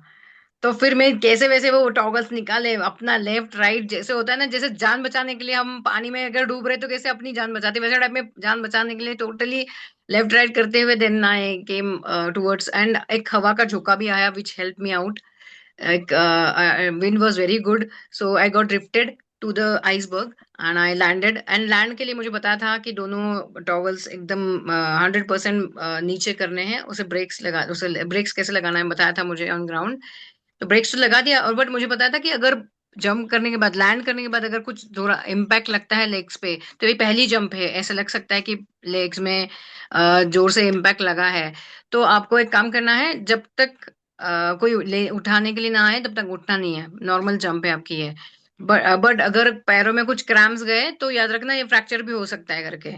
तो फिर मैं कैसे वैसे वो टॉगल्स निकाले, अपना लेफ्ट राइट, जैसे होता है ना, जैसे जान बचाने के लिए हम पानी में अगर डूब रहे तो कैसे अपनी जान बचाते, वैसे टाइप में जान बचाने के लिए टोटली लेफ्ट राइट करते हुए then I came towards, and एक हवा का झोंका भी आया which help me out. like wind was very good, so I got drifted to the iceberg and I landed। and land के लिए मुझे बताया था कि दोनों टॉवल्स एकदम 100% नीचे करने हैं, उसे ब्रेक्स कैसे लगाना है बताया था मुझे ऑन ग्राउंड। तो ब्रेक्स तो लगा दिया, और बट मुझे बताया था कि अगर जंप करने के बाद, लैंड करने के बाद अगर कुछ थोड़ा इम्पैक्ट लगता है लेग्स पे, तो ये पहली जंप है, ऐसा लग सकता है कि लेग्स में जोर से इम्पैक्ट लगा है। तो आपको एक काम करना है, जब तक कोई ले उठाने के लिए ना आए तब तक उठना नहीं है, नॉर्मल जंप है आपकी ये। बट अगर पैरों में कुछ क्रैम्प्स गए तो याद रखना ये फ्रैक्चर भी हो सकता है करके।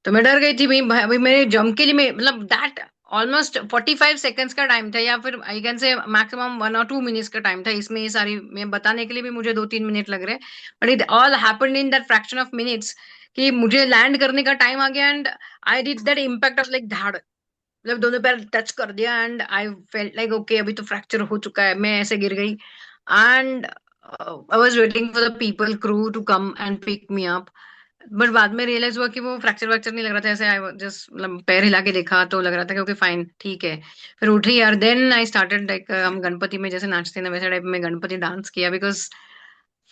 तो मैं डर गई थी भाई, अभी मेरे जंप के लिए मतलब दैट ऑलमोस्ट 45 सेकेंड्स का टाइम था, या फिर आई कैन से मैक्सिमम 1 और 2 मिनट्स का टाइम था। इसमें ये सारी मैं बताने के लिए भी मुझे 2-3 मिनट लग रहे, but it all happened in that fraction of minutes कि मुझे लैंड करने का टाइम आ गया, and I did that impact of like धाड़, मतलब दोनों पैर टच कर दिया, and I felt like okay अभी तो फ्रैक्चर हो चुका है, मैं ऐसे गिर गई। And I was waiting for the people crew to come and pick me up. But बाद में रियलाइज हुआ कि वो फ्रैक्चर वैक्चर नहीं लग रहा था, ऐसे आई जस्ट मतलब पैर हिला के देखा तो लग रहा था कि ओके फाइन ठीक है। फिर उठी यार, देन आई स्टार्टेड लाइक, हम गणपति में जैसे नाचते हैं ना वैसे टाइप में गणपति डांस किया, because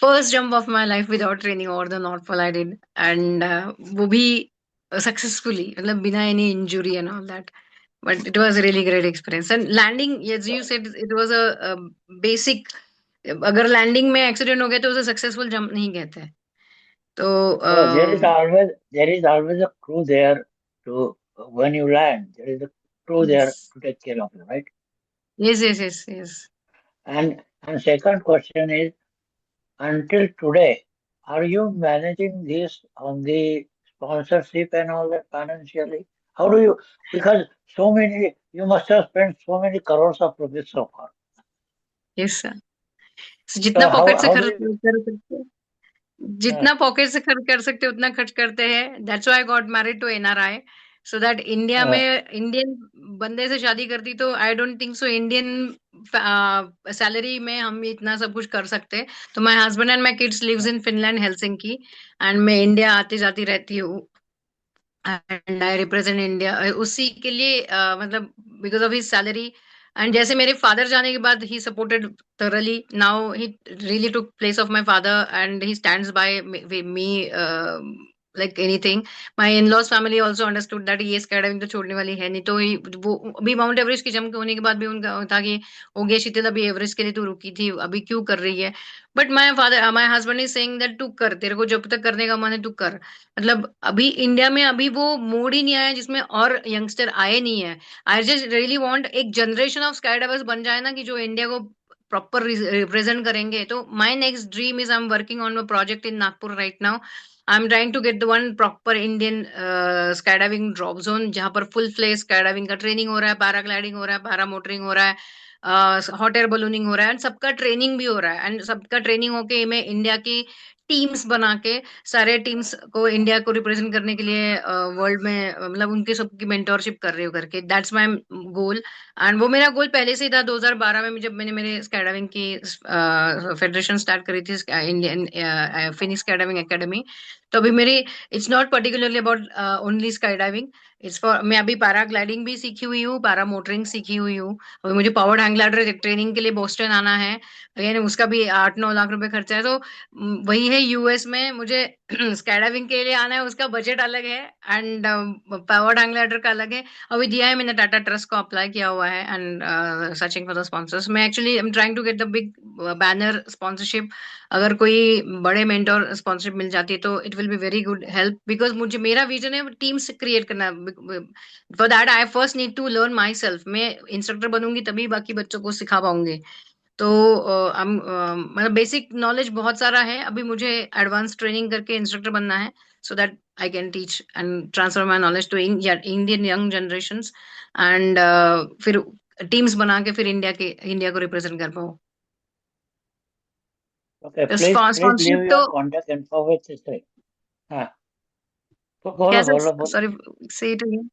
first jump of my life without training over the north fall I did, and वो भी सक्सेसफुली, मतलब बिना any injury and all that. But it was a really great experience. And landing, as you said, it was a basic, अगर landing में accident हो गया तो उसे सक्सेसफुल जंप नहीं कहते। तो So there is always a crew there to when you land. There is a crew there to take care of you, right? yes, yes, yes, yes. And second question is, until today, are you managing this on the sponsorship and all that financially? How do you? Because you must have spent so many crores of rupees so far. Yes, sir. So So जितना pocket से how do खर्च you? कर सकते, जितना pocket से खर्च कर सकते उतना खर्च करते हैं। That's why I got married to NRI, so that India Uh, में इंडियन बंदे से शादी करती तो I don't think so Indian salary में हम इतना सब कुछ कर सकते। तो my husband and my kids lives in Finland Helsinki, एंड मैं इंडिया आती जाती रहती हूँ and I represent India. उसी के लिए मतलब because of his salary and जैसे मेरे father जाने के बाद he supported thoroughly. Now he really took place of my father and he stands by me like anything. My in-laws family also understood that ये skydiving तो छोड़ने वाली है नहीं, तो वो अभी माउंट एवरेस्ट की जंप होने के बाद भी उनका था कि हो गया शीतल, अभी एवरेस्ट के लिए तू रुकी थी, अभी क्यों कर रही है? But my husband is saying that तू कर, तेरे को जब तक करने का मन है तू कर। मतलब अभी इंडिया में अभी वो मोड ही नहीं आया जिसमें और यंगस्टर आए नहीं है। आई जस्ट रियली वांट एक जनरेशन ऑफ स्काई डाइवर्स बन जाए ना, कि जो इंडिया को प्रॉपर रिप्रेजेंट करेंगे। तो my next dream is I am working on a project in Nagpur right now. I am trying to get the one proper Indian sky diving drop zone, जहां पर फुल फ्लेज स्काई डाइविंग का training हो रहा है, paragliding हो रहा है, para motoring हो रहा है, हॉट एयर बलूनिंग हो रहा है, एंड सबका ट्रेनिंग भी हो रहा है। एंड सबका ट्रेनिंग होके मैं इंडिया की टीम्स बना के सारे टीम्स को इंडिया को रिप्रेजेंट करने के लिए वर्ल्ड में मतलब उनके सबकी मेंटोरशिप कर रही हूँ करके। That's my goal. एंड वो मेरा गोल पहले से ही था। 2012 में जब मैंने मेरे स्काईडाइविंग की फेडरेशन स्टार्ट करी थी, इंडियन फिनिक्स स्काईडाइविंग एकेडमी, तो अभी मेरी it's not particularly about only skydiving, it's for, मैं अभी पैराग्लाइडिंग भी सीखी हुई हूँ, पैरा मोटरिंग सीखी हुई हूँ। अभी मुझे पावर्ड हैंग ग्लाइडर ट्रेनिंग के लिए बोस्टन आना है, यानी उसका भी 8-9 लाख रुपए खर्चा है। तो वही है यूएस में मुझे स्काईडाइविंग के लिए आना है, उसका बजट अलग है, एंड पावर्ड हैंग ग्लाइडर का अलग है। अभी दिया है मैंने, टाटा ट्रस्ट को अप्लाई किया हुआ है, and searching for the sponsors. मैं actually I am trying to get the big banner sponsorship. अगर कोई बड़े मेंटोर स्पॉन्सरशिप मिल जाती है तो it will be very good help, because मुझे मेरा विजन है टीम्स क्रिएट करना। For that I first need to learn myself. मैं इंस्ट्रक्टर बनूंगी तभी बाकी बच्चों को सिखा पाऊंगी। तो मतलब बेसिक नॉलेज बहुत सारा है, अभी मुझे एडवांस ट्रेनिंग करके इंस्ट्रक्टर बनना है, so that I can teach and transfer my knowledge to Indian young generations, and फिर टीम्स बना के फिर इंडिया को रिप्रेजेंट कर पाऊँ। Okay, please leave sponsorship your तो contact info with this thing. हाँ, तो बोलो। सॉरी, से it again.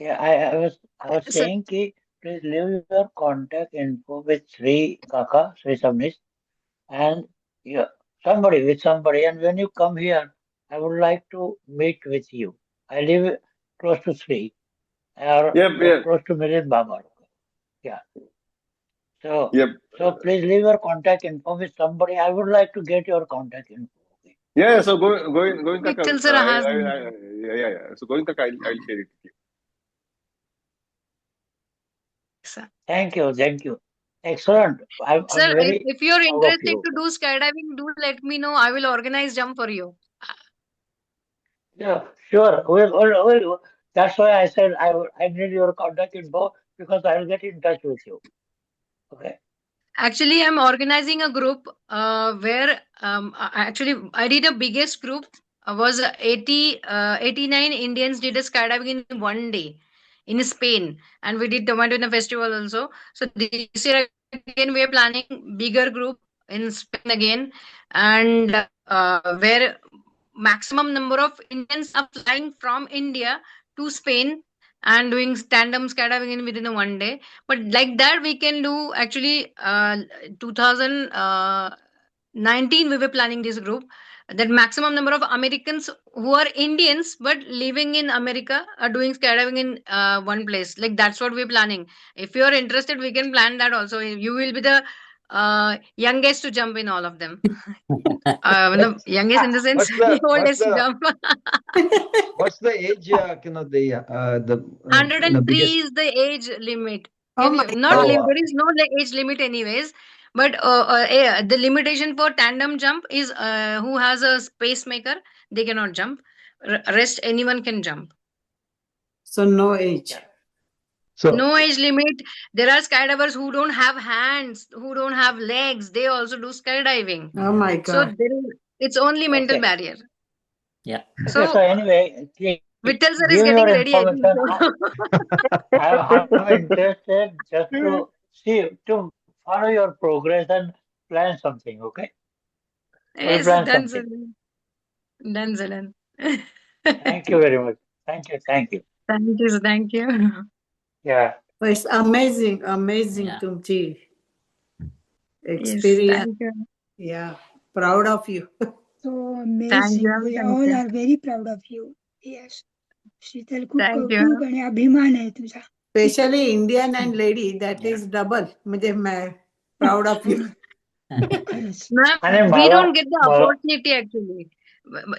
Yeah, I was saying कि please leave your contact info with Sri Kaka, Sri Samnis, and yeah, somebody. And when you come here, I would like to meet with you. I live close to Sri, or Yep. close to Mirin Baba. Yeah. So, Yep. so please leave your contact info with somebody. I would like to get your contact info. Yeah. So going Kaka. Nikhil sir has Yeah. So going Kaka, I'll share it with you. Thank you. Excellent. I'm Sir, very if you're proud of interested you. to do skydiving, do let me know. I will organize jump for you. Yeah, sure. Well, that's why I said I need your contact info, because I'll get in touch with you. Okay. Actually, I'm organizing a group where actually I did a biggest group. Was 89 Indians did a skydiving in one day in Spain, and we did Tomato in a festival also. So this year again we are planning bigger group in Spain again, and where maximum number of Indians are flying from India to Spain and doing tandem skydiving in within a one day. But like that we can do actually 2019 we were planning this group, that maximum number of Americans who are Indians but living in America are doing skydiving in one place. Like that's what we're planning. If you are interested, we can plan that also. You will be the youngest to jump in all of them. Youngest in the sense oldest to jump. What's the age? The 103 is the age limit. There is no age limit anyways, but the limitation for tandem jump is who has a pacemaker, they cannot jump. Rest anyone can jump. So no age. No age limit. There are skydivers who don't have hands, who don't have legs. They also do skydiving. Oh my God. So it's only mental barrier. Yeah. So anyway, Vittal sir is getting ready. I think so. I'm interested just to see, to follow your progress and plan something. Okay. Yes, done, sir. Done. Thank you very much. Thank you. Thank you, sir. Thank you. Yeah. Oh, it's amazing, Tumji. Experience. Yes, thank you. Yeah, proud of you. So amazing. We all are very proud of you. Yes Sheetal खूप Thank you. कौतुक आणि अभिमान आहे तुझा. Specially Indian and lady that is double म्हणजे proud of you. खरंच. आणि Ma'am, we मला don't get the मला opportunity actually.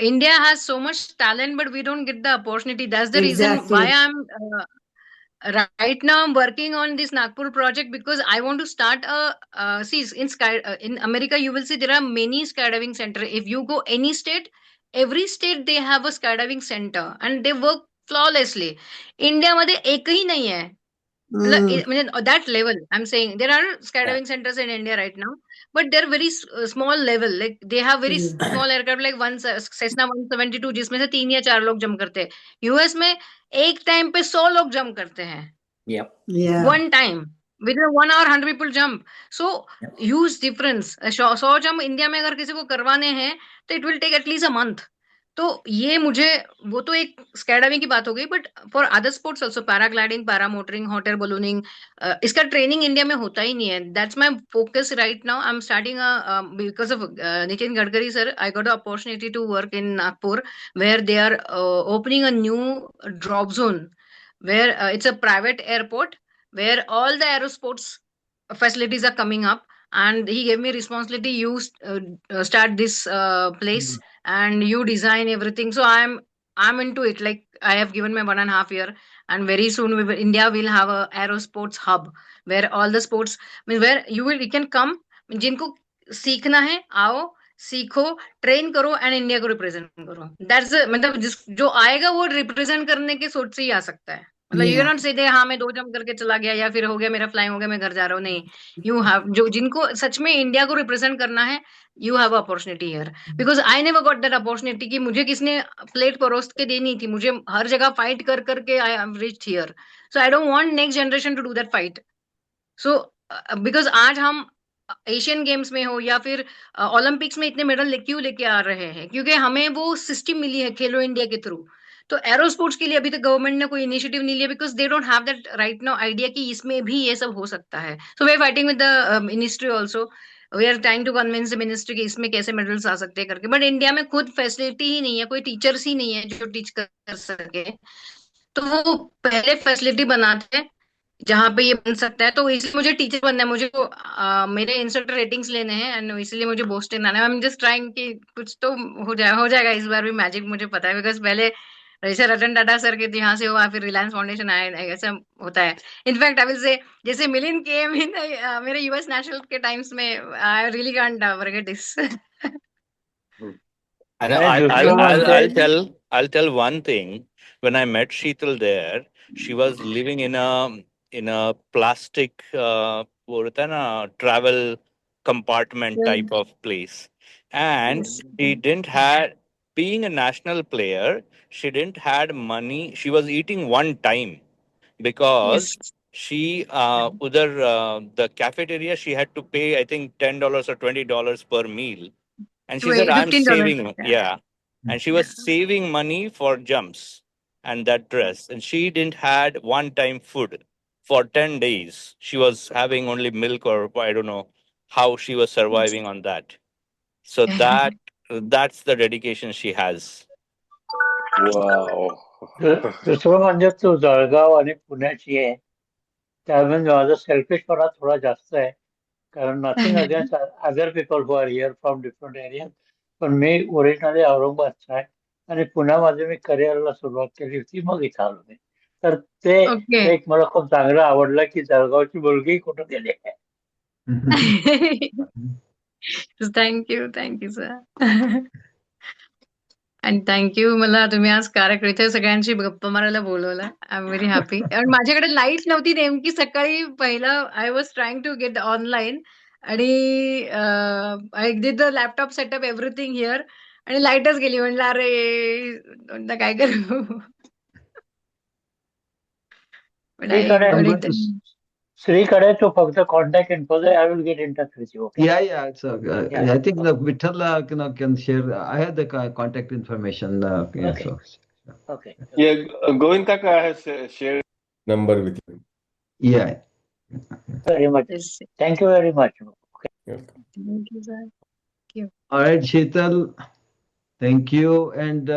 India has so much talent, but we don't get the opportunity. That's the reason why Exactly. I'm right now I'm working on this Nagpur project because I want to start a see in America you will see there are many skydiving center. If you go any state, every state they have a skydiving center and they work flawlessly. India मध्ये एकही नाही आहे. That level I'm saying there are skydiving centers in India right now, but they're very small level, like they have very small aircraft like one Cessna 172 जिसमें से 3 या 4 लोग jump करते हैं. यूएस में एक टाइम पे 100 लोग जंप करते हैं. Yep. Yeah. One time within 1 hour 100 people jump. So huge difference. 100 jump India में अगर किसी को करवाने हैं तो it will take at least a month. तो ये मुझे वो तो एक स्काईडाइविंग की बात हो गई, but for other sports also paragliding, paramotoring, hot air ballooning, इसका ट्रेनिंग इंडिया में होता ही नहीं है. That's my focus right now. I am starting because of Nitin Gadkari sir. I got the opportunity to work in Nagpur where they are opening a new drop zone where it's a private airport where all the aerosports facilities are coming up, and he gave me responsibility. You start this place and you design everything. So I'm into it. Like I have given my 1.5 year, and very soon India will have a aerosports hub where all the sports, where you can come. जिनको सीखना है आओ, सीखो, train करो and India को represent करो. That's मतलब जो आएगा वो रिप्रेजेंट करने के सोच से ही आ सकता है. मतलब यू नॉट से दे हाँ मैं 2 जंप करके चला गया या फिर हो गया मेरा फ्लाइंग हो गया मैं घर जा रहा हूँ. नहीं, यू हैव जो जिनको सच में इंडिया को रिप्रेजेंट करना है, you have opportunity here. Because I never got that opportunity कि मुझे किसने प्लेट परोस के देनी थी. मुझे हर जगह फाइट कर करके I have reached here. So I don't want next generation to do that fight. So because आज हम एशियन गेम्स में हो या फिर ओलंपिक्स में इतने मेडल क्यों लेके आ रहे हैं, क्योंकि हमें वो सिस्टम मिली है खेलो इंडिया के थ्रू. तो एरो स्पोर्ट्स के लिए अभी तक गवर्नमेंट ने कोई इनिशिएटिव नहीं लिया because they don't have that right now idea कि इसमें भी ये सब हो सकता है. So we are fighting with the ministry also. We are trying to convince the ministry कि इसमें कैसे मेडल्स आ सकते हैं करके. बट इंडिया में खुद फैसिलिटी ही नहीं है, कोई टीचर्स ही नहीं है जो टीच कर सके. तो वो पहले फैसिलिटी बनाते हैं जहाँ पे ये बन सकता है. तो इसलिए मुझे टीचर बनना है. मुझे मेरे इंस्ट्रक्टर रेटिंग्स लेने हैं एंड इसलिए मुझे बोस्टन आना है. आई एम जस्ट ट्राइंग कि कुछ तो हो जाएगा इस बार भी मैजिक. मुझे पता है बिकॉज पहले जैसे रतन टाटा सर के यहाँ से हुआ, फिर रिलायंस फाउंडेशन आया, ऐसा होता है. इनफैक्ट आई विल से जैसे मिलिंद केम इन मेरे यूएस नेशनल के टाइम्स में, I really can't forget this. I'll tell one thing. When I met Sheetal there, she was living in a plastic वो होता है ना travel compartment type of place, and she didn't had, being a national player, she didn't had money. She was eating one time because she udhar the cafeteria she had to pay I think $10 or $20 per meal, and she said I'm saving and she was saving money for jumps and that dress, and she didn't had one time food for 10 days. She was having only milk, or I don't know how she was surviving on that. So that's the dedication she has. Wow. दुसरं म्हणजे तू जळगाव आणि पुण्याची आहे, त्यामुळे माझा सेल्फिशपणा थोडा जास्त आहे. कारण nothing against other people who are here from different area, पण मी ओरिजिनली औरंगाबादचा आहे आणि पुण्यामध्ये मी करिअरला सुरुवात केली होती, मग इथं आलो मी. तर ते एक मला खूप चांगलं आवडलं की जळगावची मुलगी कुठं गेली आहे. Thank you sir. आणि थँक्यू मला तुम्ही आज कार्यक्रम इथे सगळ्यांशी गप्पा मारायला बोलवला. I am very happy. आणि माझ्याकडे लाईट नव्हती नेमकी सकाळी. पहिला I was trying to get online आणि I did the laptop setup everything here आणि लाईटच गेली. म्हणलं अरे काय करू. श्रीकडे तो फक्त contact info they. I will get in touch with you. Yeah. So I think Vittal can share. I have the contact information. Okay. So. Okay. Yeah, Govind Kaka has shared number with you. Yeah. Very much. Thank you very much. Thank you, sir. Thank you. All right, Sheetal. Thank you. And